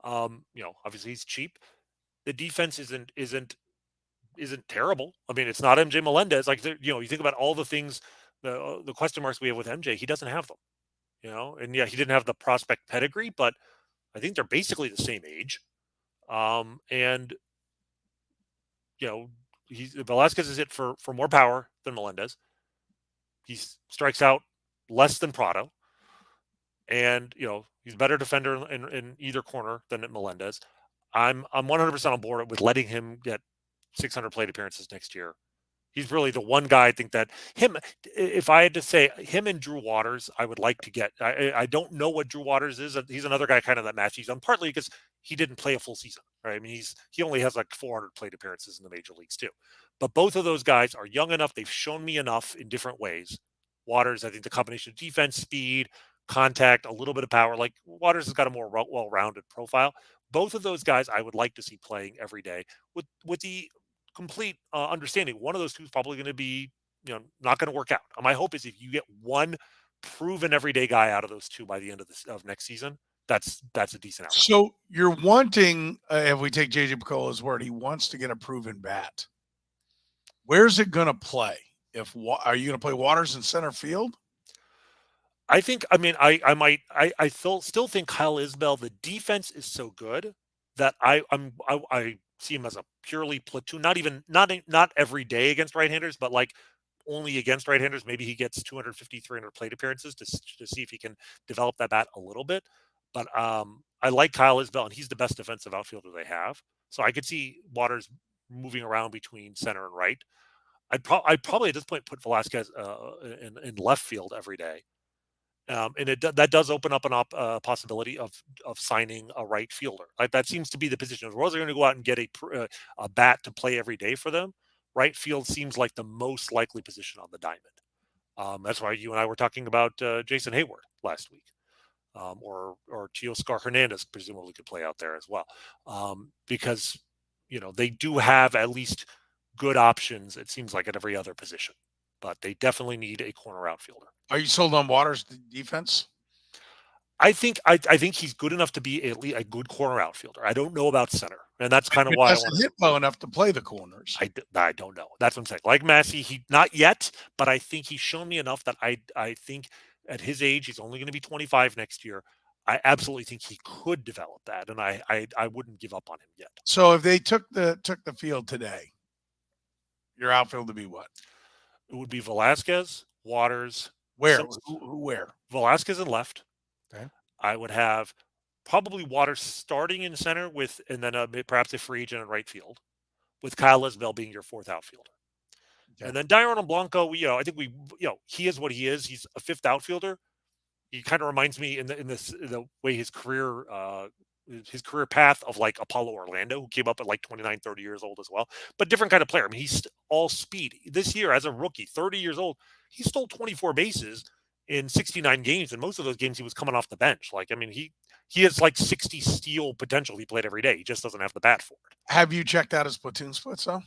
S3: Obviously he's cheap. The defense isn't terrible. I mean, it's not MJ Melendez. Like, you think about all the things, the question marks we have with MJ. He doesn't have them. And yeah, he didn't have the prospect pedigree, but I think they're basically the same age. And Velasquez is hit for more power than Melendez. He strikes out less than Prado, and he's a better defender in either corner than Melendez. I'm 100% on board with letting him get 600 plate appearances next year. He's really the one guy I think that if I had to say him and Drew Waters, I would like to get. I don't know what Drew Waters is. He's another guy kind of that match he's on, partly because he didn't play a full season. Right? I mean, he only has like 400 plate appearances in the major leagues too. But both of those guys are young enough. They've shown me enough in different ways. Waters, I think the combination of defense, speed, contact, a little bit of power. Like Waters has got a more well-rounded profile. Both of those guys I would like to see playing every day with the complete understanding one of those two is probably going to be not going to work out. My hope is if you get one proven everyday guy out of those two by the end of next season, that's a decent outcome.
S1: So you're wanting, if we take JJ Piccolo's word, he wants to get a proven bat. Where's it going to play? Are you going to play Waters in center field?
S3: I think. I mean, I still think Kyle Isbell. The defense is so good that I see him as a purely platoon. Not every day against right-handers, but like only against right-handers. Maybe he gets 250, 300 plate appearances to see if he can develop that bat a little bit. But I like Kyle Isbell, and he's the best defensive outfielder they have. So I could see Waters moving around between center and right. I'd probably at this point put Velasquez in left field every day. And that does open up a possibility of signing a right fielder. Like that seems to be the position. If the Royals are going to go out and get a bat to play every day for them, right field seems like the most likely position on the diamond. That's why you and I were talking about Jason Hayward last week, or Teoscar Hernandez presumably could play out there as well, because they do have at least good options. It seems like at every other position, but they definitely need a corner outfielder.
S1: Are you sold on Waters' defense?
S3: I think he's good enough to be a good corner outfielder. I don't know about center, and that's kind of why I want to
S1: hit well enough to play the corners.
S3: I don't know. That's what I'm saying. Like Massey, he not yet, but I think he's shown me enough that I think at his age, he's only going to be 25 next year. I absolutely think he could develop that, and I wouldn't give up on him yet.
S1: So if they took the field today, your outfield would be what?
S3: It would be Velasquez, Waters.
S1: Where? Where?
S3: Velasquez in left.
S1: Okay.
S3: I would have probably Waters starting in center and then perhaps a free agent in right field, with Kyle Isbell being your fourth outfielder. Okay. And then Dairon Blanco, I think he is what he is. He's a fifth outfielder. He kind of reminds me in the way his career path of like Apollo Orlando, who came up at like 29, 30 years old as well, but different kind of player. I mean, he's all speed. This year, as a rookie, 30 years old, he stole 24 bases in 69 games, and most of those games he was coming off the bench. Like, I mean, he has like 60 steal potential. He played every day. He just doesn't have the bat for it.
S1: Have you checked out his platoon splits, though?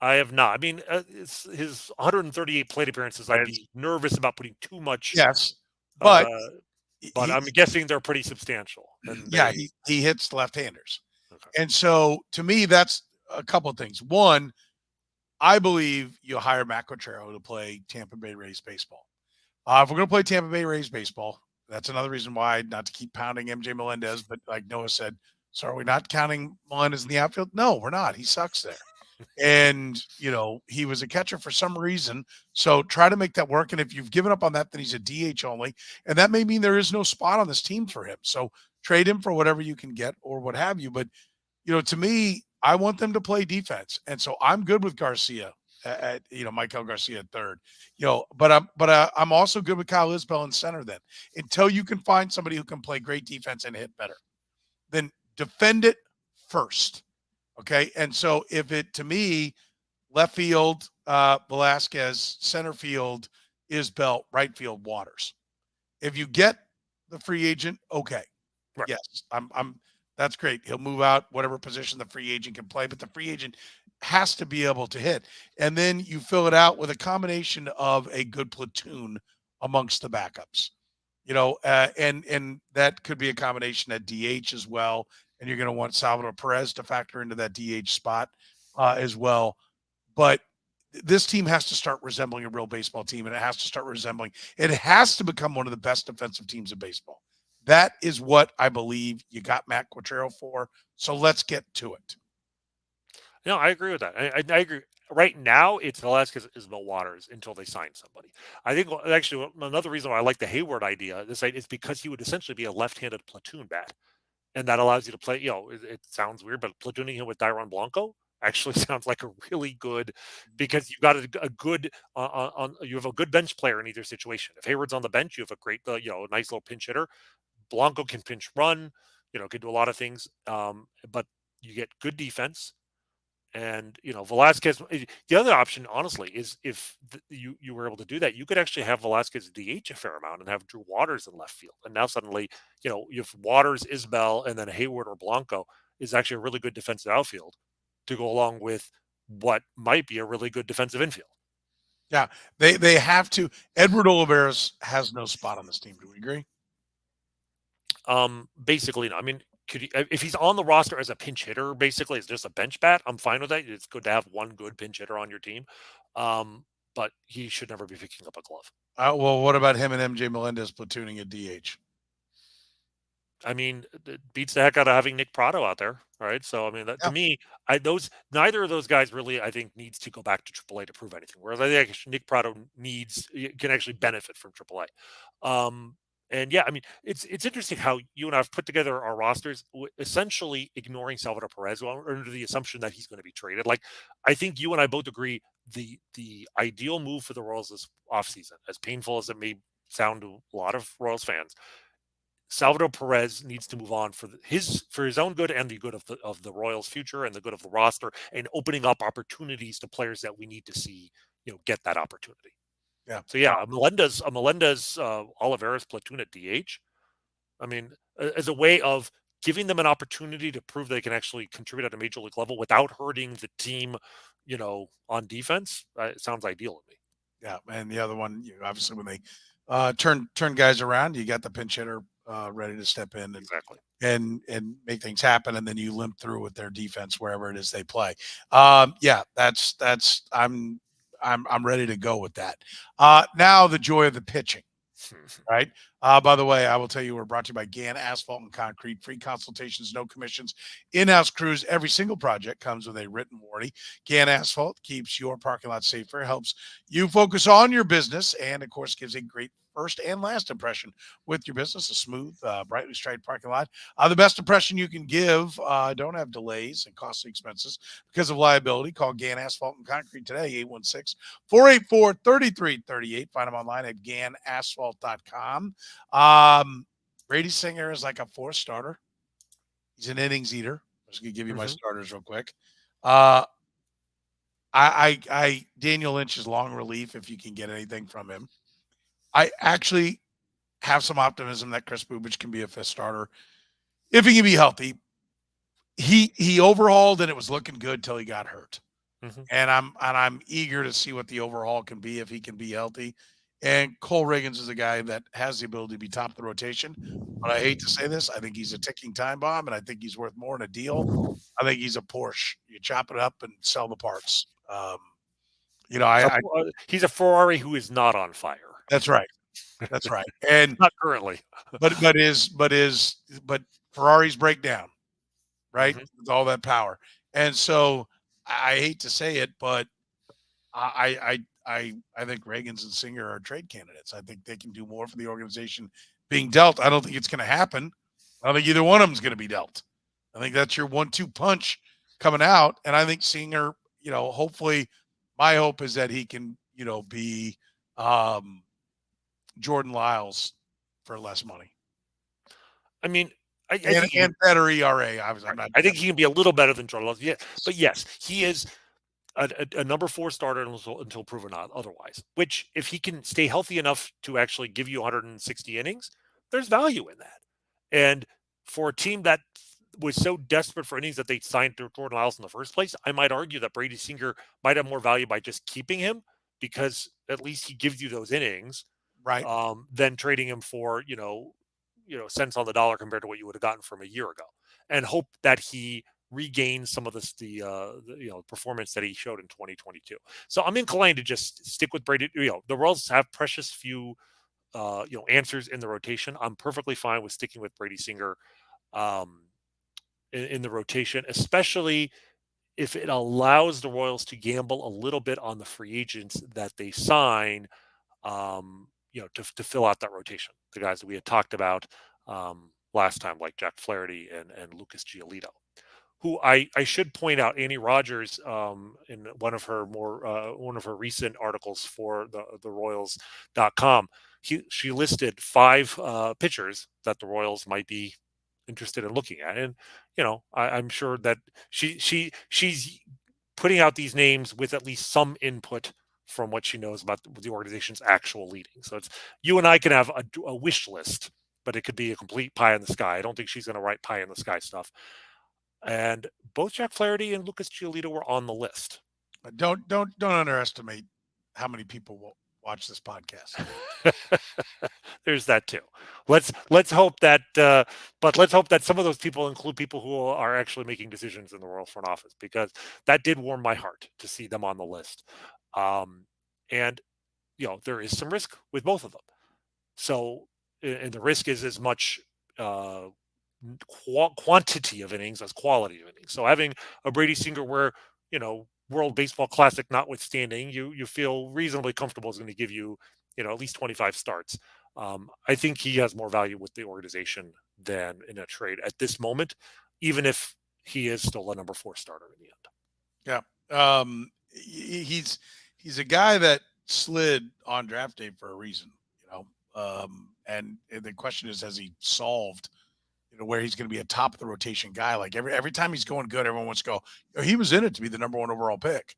S3: I have not. I mean, it's his 138 plate appearances. I'd be nervous about putting too much.
S1: Yes, but
S3: I'm guessing they're pretty substantial.
S1: He hits left-handers. Okay. And so, to me, that's a couple of things. One, I believe you hire Matt Quatraro to play Tampa Bay Rays baseball. If we're going to play Tampa Bay Rays baseball, that's another reason why not to keep pounding MJ Melendez. But like Noah said, so are we not counting Melendez in the outfield? No, we're not. He sucks there. And, he was a catcher for some reason. So try to make that work. And if you've given up on that, then he's a DH only. And that may mean there is no spot on this team for him. So trade him for whatever you can get or what have you. But, to me, I want them to play defense. And so I'm good with Garcia Michael Garcia at third, but I'm also good with Kyle Isbell in center then until you can find somebody who can play great defense and hit better. Then defend it first. Okay. And so to me, left field, Velasquez, center field, Isbell, right field, Waters. If you get the free agent, okay.
S3: Right.
S1: Yes, that's great. He'll move out whatever position the free agent can play, but the free agent has to be able to hit. And then you fill it out with a combination of a good platoon amongst the backups. And that could be a combination at DH as well. And you're going to want Salvador Perez to factor into that DH spot as well. But this team has to start resembling a real baseball team, and it has to become one of the best defensive teams in baseball. That is what I believe you got Matt Quatrero for. So let's get to it.
S3: No, I agree with that. I agree. Right now, it's Velasquez, Isbell, Waters until they sign somebody. I think actually another reason why I like the Hayward idea is because he would essentially be a left-handed platoon bat, and that allows you to play. It sounds weird, but platooning him with Dairon Blanco actually sounds like a really good, because you've got a good you have a good bench player in either situation. If Hayward's on the bench, you have a great a nice little pinch hitter. Blanco can pinch run, can do a lot of things, but you get good defense. And Velasquez. The other option, honestly, is if you were able to do that, you could actually have Velasquez DH a fair amount and have Drew Waters in left field. And now suddenly, you have Waters, Isbell, and then Hayward or Blanco is actually a really good defensive outfield to go along with what might be a really good defensive infield.
S1: Yeah, they have to. Edward Olivares has no spot on this team. Do we agree?
S3: Basically, no. I mean, if he's on the roster as a pinch hitter, basically it's just a bench bat, I'm fine with that. It's good to have one good pinch hitter on your team, but he should never be picking up a glove.
S1: Well, what about him and MJ Melendez platooning at DH?
S3: I mean, it beats the heck out of having Nick Prado out there, right? So, I mean, to me, neither of those guys really, I think, needs to go back to AAA to prove anything. Whereas I think Nick Prado can actually benefit from AAA. And yeah, I mean, it's interesting how you and I have put together our rosters, essentially ignoring Salvador Perez under the assumption that he's going to be traded. Like, I think you and I both agree the ideal move for the Royals this offseason, as painful as it may sound to a lot of Royals fans, Salvador Perez needs to move on for his own good and the good of the Royals' future and the good of the roster, and opening up opportunities to players that we need to see, get that opportunity.
S1: Yeah.
S3: So yeah, a Melendez Olivares platoon at DH. I mean, as a way of giving them an opportunity to prove they can actually contribute at a major league level without hurting the team, on defense. It sounds ideal to me.
S1: Yeah, and the other one, obviously, when they turn guys around, you got the pinch hitter ready to step in and make things happen, and then you limp through with their defense wherever it is they play. Yeah, that's I'm ready to go with that. Now the joy of the pitching, right? By the way, I will tell you, we're brought to you by Gann Asphalt and Concrete. Free consultations, no commissions, in-house crews. Every single project comes with a written warranty. Gann Asphalt keeps your parking lot safer, helps you focus on your business, and of course gives a great first and last impression with your business. A smooth, brightly striped parking lot. The best impression you can give. Don't have delays and costly expenses because of liability. Call Gann Asphalt and Concrete today, 816-484-3338. Find them online at GannAsphalt.com. Brady Singer is like a 4-starter. He's an innings eater. I'm just gonna give you my starters real quick. Daniel Lynch is long relief if you can get anything from him. I actually have some optimism that Chris Bubich can be a 5th starter if he can be healthy. He overhauled and it was looking good till he got hurt. And I'm eager to see what the overhaul can be if he can be healthy. And Cole Ragans is a guy that has the ability to be top of the rotation. But I hate to say this, I think he's a ticking time bomb, and I think he's worth more in a deal. I think he's a Porsche. You chop it up and sell the parts.
S3: He's a Ferrari who is not on fire.
S1: That's right. That's right. And
S3: not currently.
S1: but Ferraris break down, right? With all that power. And so I hate to say it, but I think Ragans and Singer are trade candidates. I think they can do more for the organization being dealt. I don't think it's going to happen. I don't think either one of them is going to be dealt. I think that's your 1-2 punch coming out. And I think Singer, hopefully my hope is that he can, be Jordan Lyles for less money.
S3: I mean, I think
S1: and better ERA.
S3: I think he can be a little better than Jordan Lyles. Yeah, but yes, he is a number 4 starter until proven otherwise. Which, if he can stay healthy enough to actually give you 160 innings, there's value in that. And for a team that was so desperate for innings that they signed Jordan Lyles in the first place, I might argue that Brady Singer might have more value by just keeping him, because at least he gives you those innings,
S1: right?
S3: Than trading him for cents on the dollar compared to what you would have gotten from a year ago, and hope that he regain some of the performance that he showed in 2022. So I'm inclined to just stick with Brady. The Royals have precious few answers in the rotation. I'm perfectly fine with sticking with Brady Singer in the rotation, especially if it allows the Royals to gamble a little bit on the free agents that they sign, to fill out that rotation. The guys that we had talked about last time, like Jack Flaherty and Lucas Giolito, who I should point out, Annie Rogers, in one of her recent articles for the Royals.com, she listed 5 pitchers that the Royals might be interested in looking at, and I'm sure that she's putting out these names with at least some input from what she knows about the organization's actual leading. So it's, you and I can have a wish list, but it could be a complete pie in the sky. I don't think she's going to write pie in the sky stuff. And both Jack Flaherty and Lucas Giolito were on the list.
S1: Don't underestimate how many people will watch this podcast.
S3: There's that too. Let's hope that, but let's hope that some of those people include people who are actually making decisions in the Royal front office, because that did warm my heart to see them on the list. And there is some risk with both of them. So, and the risk is as much quantity of innings as quality of innings. So having a Brady Singer where, World Baseball Classic notwithstanding, you feel reasonably comfortable is going to give you, at least 25 starts. I think he has more value with the organization than in a trade at this moment, even if he is still a number 4 starter in the end.
S1: Yeah. He's a guy that slid on draft day for a reason, and the question is, has he solved, where he's going to be a top of the rotation guy? Like every time he's going good, everyone wants to go, he was in it to be the number 1 overall pick.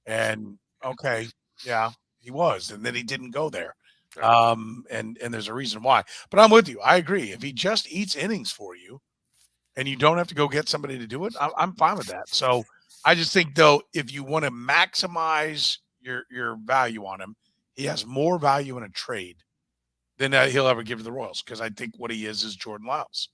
S1: And okay, yeah, he was. And then he didn't go there. And there's a reason why. But I'm with you. I agree. If he just eats innings for you and you don't have to go get somebody to do it, I'm fine with that. So I just think, though, if you want to maximize your value on him, he has more value in a trade than he'll ever give to the Royals, because I think what he is Jordan Lyles.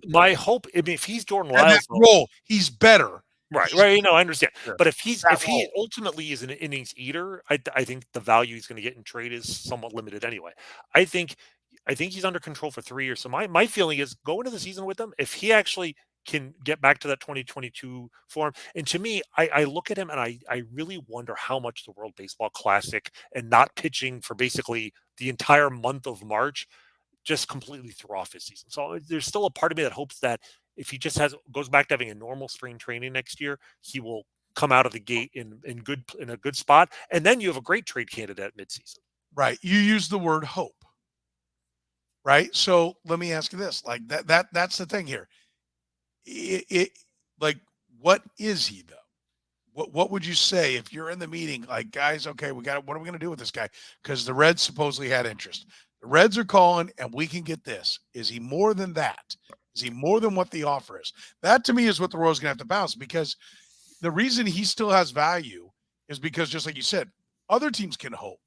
S3: My hope, if he's Jordan Lyles
S1: role, he's better.
S3: Right. I understand. Sure. But if he ultimately is an innings eater, I think the value he's going to get in trade is somewhat limited anyway. I think he's under control for 3 years. So my feeling is, go into the season with him. If he actually can get back to that 2022 form, and to me, I look at him and I really wonder how much the World Baseball Classic and not pitching for basically the entire month of March just completely threw off his season. So there's still a part of me that hopes that if he just goes back to having a normal spring training next year, he will come out of the gate in a good spot, and then you have a great trade candidate at midseason.
S1: Right. You use the word hope. Right. So let me ask you this: like that's the thing here. Like, what is he though? What would you say if you're in the meeting? Like, guys, okay, what are we going to do with this guy? Because the Reds supposedly had interest. The Reds are calling, and we can get this. Is he more than that? Is he more than what the offer is? That, to me, is what the Royals are going to have to balance, because the reason he still has value is because, just like you said, other teams can hope.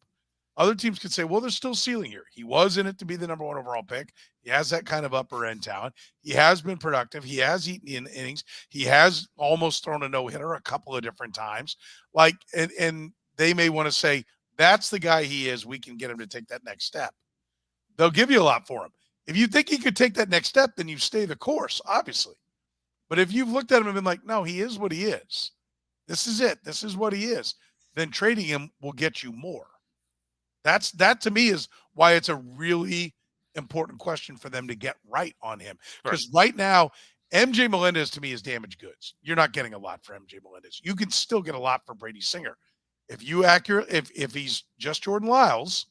S1: Other teams can say, well, there's still ceiling here. He was in it to be the number 1 overall pick. He has that kind of upper end talent. He has been productive. He has eaten in innings. He has almost thrown a no-hitter a couple of different times. Like, and they may want to say, that's the guy he is. We can get him to take that next step. They'll give you a lot for him. If you think he could take that next step, then you stay the course, obviously. But if you've looked at him and been like, no, he is what he is, this is it. This is what he is. Then trading him will get you more. That to me is why it's a really important question for them to get right on him. Because right now, MJ Melendez to me is damaged goods. You're not getting a lot for MJ Melendez. You can still get a lot for Brady Singer. If he's just Jordan Lyles,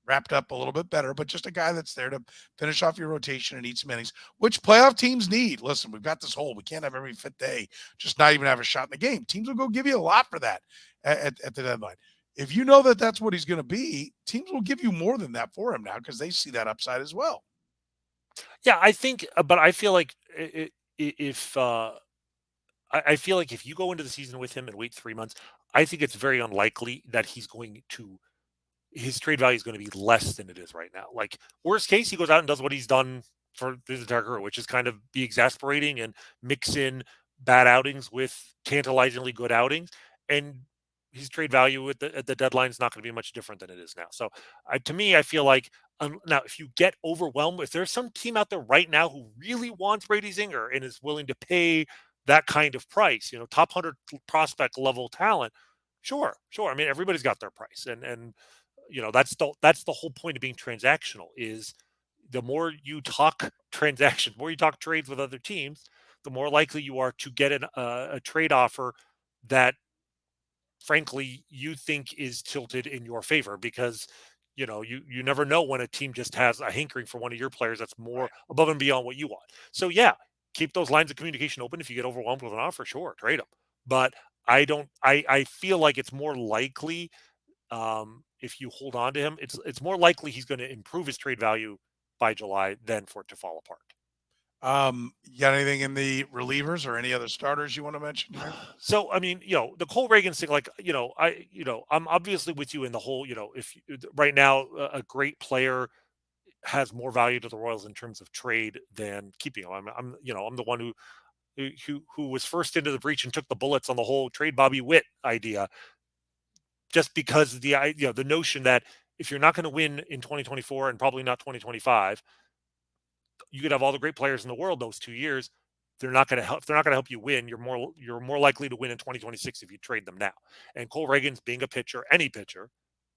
S1: wrapped up a little bit better, but just a guy that's there to finish off your rotation and eat some innings, which playoff teams need. Listen, we've got this hole. We can't have every fifth day just not even have a shot in the game. Teams will go give you a lot for that at the deadline. If you know that that's what he's going to be, teams will give you more than that for him now because they see that upside as well.
S3: Yeah, I think, but I feel like I feel like if you go into the season with him and wait 3 months, I think it's very unlikely that his trade value is going to be less than it is right now. Like, worst case, he goes out and does what he's done for his entire career, which is kind of be exasperating and mix in bad outings with tantalizingly good outings. And his trade value at the deadline is not going to be much different than it is now. So to me, I feel like now if you get overwhelmed, if there's some team out there right now who really wants Brady Singer and is willing to pay that kind of price, top 100 prospect level talent, sure. I mean, everybody's got their price, and that's the whole point of being transactional. Is the more you talk transaction, the more you talk trades with other teams, the more likely you are to get a trade offer that, frankly, you think is tilted in your favor, because you never know when a team just has a hankering for one of your players that's more above and beyond what you want. So yeah, keep those lines of communication open. If you get overwhelmed with an offer, sure, trade them. But I feel like it's more likely, if you hold on to him, it's more likely he's going to improve his trade value by July than for it to fall apart.
S1: You got anything in the relievers or any other starters you want to mention here?
S3: So, I mean, the Cole Ragans thing, like, I'm obviously with you in the whole, if right now a great player has more value to the Royals in terms of trade than keeping him. I'm the one who was first into the breach and took the bullets on the whole trade Bobby Witt idea, just because the notion that if you're not going to win in 2024 and probably not 2025, you could have all the great players in the world those 2 years. They're not going to help. They're not going to help you win. You're more likely to win in 2026 if you trade them now. And Cole Ragans, being a pitcher, any pitcher,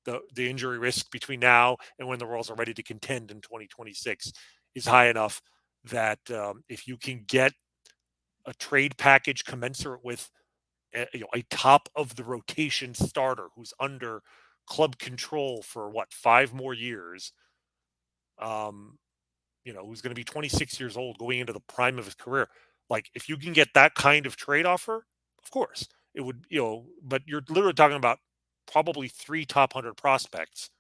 S3: the injury risk between now and when the Royals are ready to contend in 2026 is high enough that if you can get a trade package commensurate with a top of the rotation starter who's under club control for 5 more years, who's going to be 26 years old going into the prime of his career. Like, if you can get that kind of trade offer, of course it would, but you're literally talking about probably 3 top 100 prospects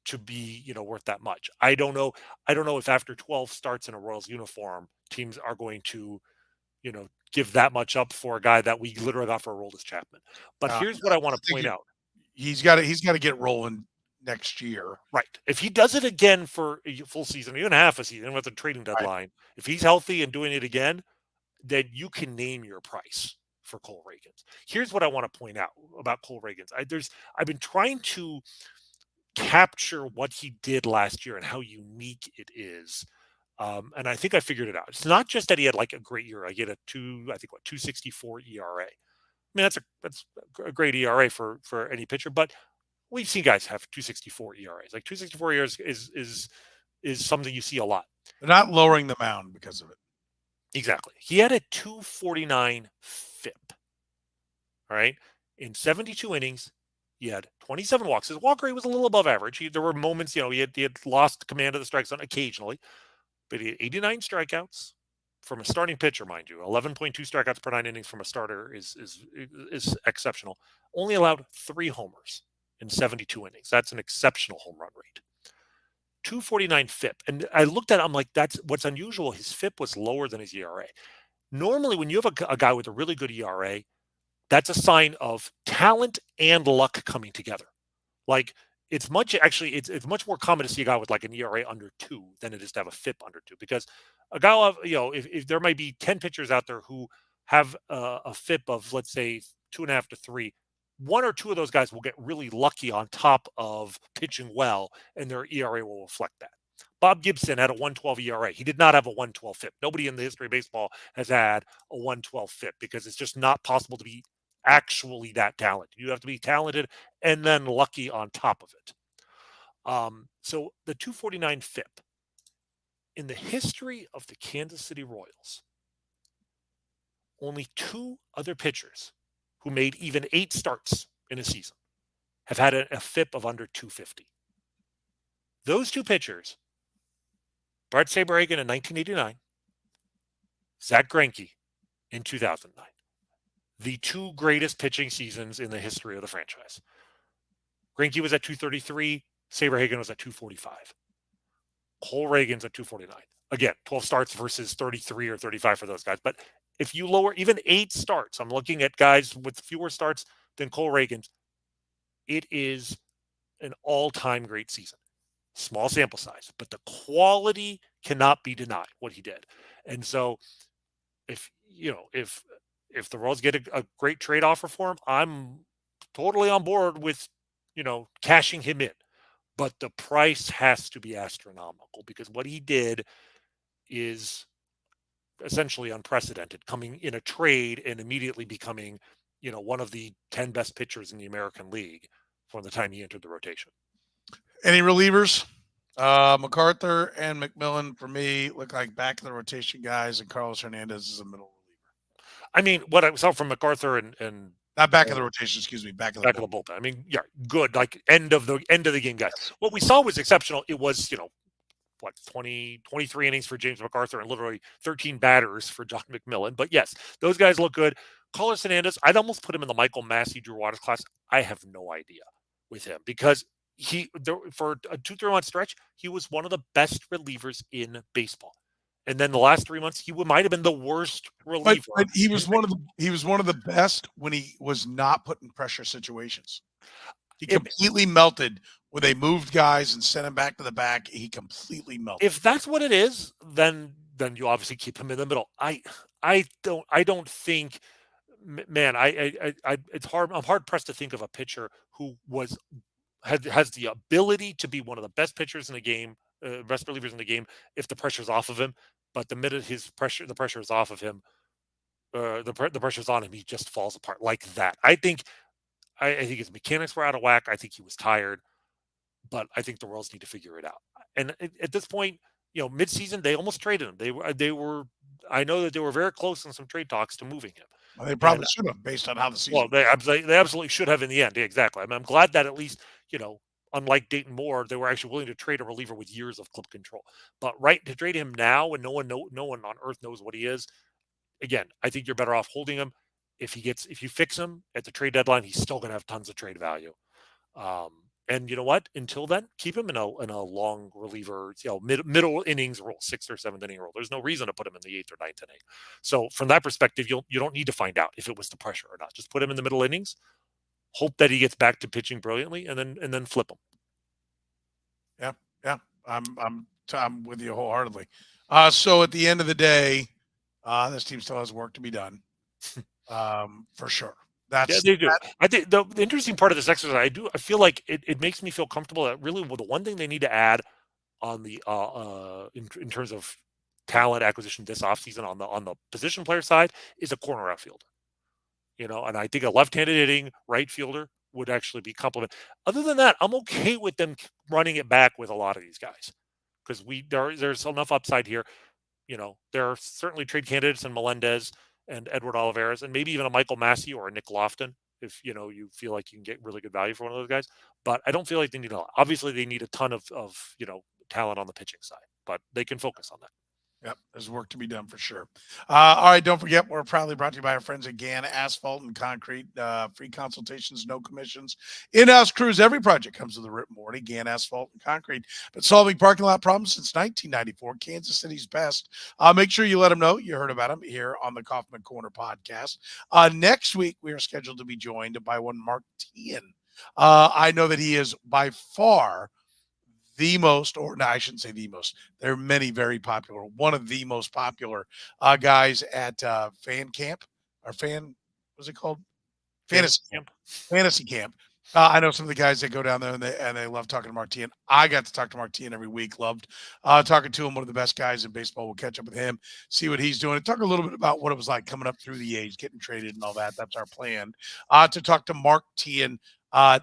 S3: to be, worth that much. I don't know if after 12 starts in a Royals uniform, teams are going to, give that much up for a guy that we literally got for Aroldis Chapman. But here's what I want to point out.
S1: He's got to get rolling next year.
S3: Right. If he does it again for a full season, even half a season with a trading deadline, if he's healthy and doing it again, then you can name your price for Cole Ragans. Here's what I want to point out about Cole Ragans. I've been trying to capture what he did last year and how unique it is. And I think I figured it out. It's not just that he had like a great year. I get a 2.64 ERA. I mean, that's a great ERA for any pitcher, but we've seen guys have 2.64 ERAs. Like 2.64 ERAs is something you see a lot.
S1: They're not lowering the mound because of it.
S3: Exactly. He had a 2.49 FIP. All right. In 72 innings, he had 27 walks. His walk rate was a little above average. There were moments, he had lost command of the strike zone occasionally, but he had 89 strikeouts from a starting pitcher, mind you. 11.2 strikeouts per 9 innings from a starter is exceptional. Only allowed 3 homers in 72 innings. That's an exceptional home run rate. 2.49 FIP. And I looked at it, I'm like, that's what's unusual. His FIP was lower than his ERA. Normally, when you have a guy with a really good ERA, that's a sign of talent and luck coming together. Like, it's much more common to see a guy with like an ERA under 2 than it is to have a FIP under 2, because a guy will have, if there might be 10 pitchers out there who have a FIP of, let's say, 2.5 to 3, 1 or 2 of those guys will get really lucky on top of pitching well, and their ERA will reflect that. Bob Gibson had a 1.12 ERA. He did not have a 1.12 FIP. Nobody in the history of baseball has had a 1.12 FIP, because it's just not possible to be actually that talented. You have to be talented and then lucky on top of it. So the 249 FIP in the history of the Kansas City Royals, only 2 other pitchers who made even 8 starts in a season have had a FIP of under 250. Those 2 pitchers, Bart Saberhagen in 1989, Zach Greinke in 2009. The 2 greatest pitching seasons in the history of the franchise. Greinke was at 233. Saberhagen was at 245. Cole Ragans at 249. Again, 12 starts versus 33 or 35 for those guys. But if you lower even 8 starts, I'm looking at guys with fewer starts than Cole Ragans, it is an all-time great season. Small sample size, but the quality cannot be denied what he did. And so if the Royals get a great trade offer for him, I'm totally on board with, cashing him in. But the price has to be astronomical because what he did is essentially unprecedented, coming in a trade and immediately becoming, one of the 10 best pitchers in the American League from the time he entered the rotation.
S1: Any relievers? MacArthur and McMillan, for me, look like back of the rotation guys, and Carlos Hernandez is a middle reliever.
S3: I mean, what I saw from MacArthur and
S1: not back of the rotation, excuse me, back of the
S3: bullpen. I mean, yeah, good, like end of the game guys. What we saw was exceptional. It was, 23 innings for James MacArthur and literally 13 batters for John McMillan. But yes, those guys look good. Carlos Hernandez, I'd almost put him in the Michael Massey, Drew Waters class. I have no idea with him because for a 2-3 month stretch, he was one of the best relievers in baseball. And then the last 3 months, he might have been the worst reliever.
S1: But he was one of the best when he was not put in pressure situations. He completely melted when they moved guys and sent him back to the back. He completely melted.
S3: If that's what it is, then you obviously keep him in the middle. I don't think, man. It's hard. I'm hard pressed to think of a pitcher who has the ability to be one of the best pitchers in the game, best relievers in the game, if the pressure's off of him. But the minute the pressure is off of him, the pressure's on him, he just falls apart like that. I think his mechanics were out of whack. I think he was tired, but I think the Royals need to figure it out. And at this point, mid-season, they almost traded him. They were. I know that they were very close in some trade talks to moving him.
S1: Well, they probably should have, based on how the season.
S3: Well, they absolutely should have in the end. Yeah, exactly. I mean, I'm glad that at least, unlike Dayton Moore, they were actually willing to trade a reliever with years of club control. But to trade him now when no one on earth knows what he is, again, I think you're better off holding him. If you fix him at the trade deadline, he's still going to have tons of trade value. And you know what? Until then, keep him in a long reliever, middle innings role, 6th or 7th inning role. There's no reason to put him in the 8th or 9th inning. So from that perspective, you don't need to find out if it was the pressure or not. Just put him in the middle innings, hope that he gets back to pitching brilliantly, and then flip him.
S1: Yeah, I'm with you wholeheartedly. So at the end of the day, this team still has work to be done, for sure.
S3: They do. I think the interesting part of this exercise, I feel like it makes me feel comfortable that really the one thing they need to add on the in terms of talent acquisition this offseason on the position player side is a corner outfielder. And I think a left-handed hitting right fielder would actually be complement. Other than that, I'm okay with them running it back with a lot of these guys because there's enough upside here. There are certainly trade candidates in Melendez and Edward Olivares, and maybe even a Michael Massey or a Nick Lofton, if you feel like you can get really good value for one of those guys. But I don't feel like they need a lot. Obviously, they need a ton of talent on the pitching side, but they can focus on that.
S1: Yep, there's work to be done for sure. All right, don't forget, we're proudly brought to you by our friends at GAN Asphalt and Concrete. Free consultations, no commissions. In-house crews, every project comes with a written warranty. GAN Asphalt and Concrete. But solving parking lot problems since 1994, Kansas City's best. Make sure you let them know you heard about them here on the Kaufman Corner podcast. Next week, we are scheduled to be joined by one Mark Tien. I know that he is by far the most, or no, I shouldn't say the most. There are many very popular. One of the most popular guys at fan camp or what's it called? Fantasy camp. I know some of the guys that go down there and they love talking to Martin. I got to talk to Martin every week. Loved talking to him. One of the best guys in baseball. We'll catch up with him, see what he's doing, and talk a little bit about what it was like coming up through the age, getting traded, and all that. That's our plan. To talk to Mark Tien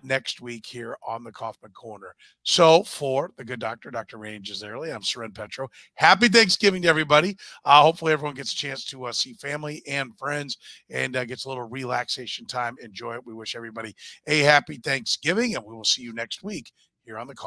S1: next week here on the Kaufman Corner. So for the good doctor, Dr. Rany Jazayerli, I'm Soren Petro. Happy Thanksgiving to everybody. Hopefully everyone gets a chance to see family and friends and gets a little relaxation time. Enjoy it. We wish everybody a happy Thanksgiving, and we will see you next week here on the Kaufman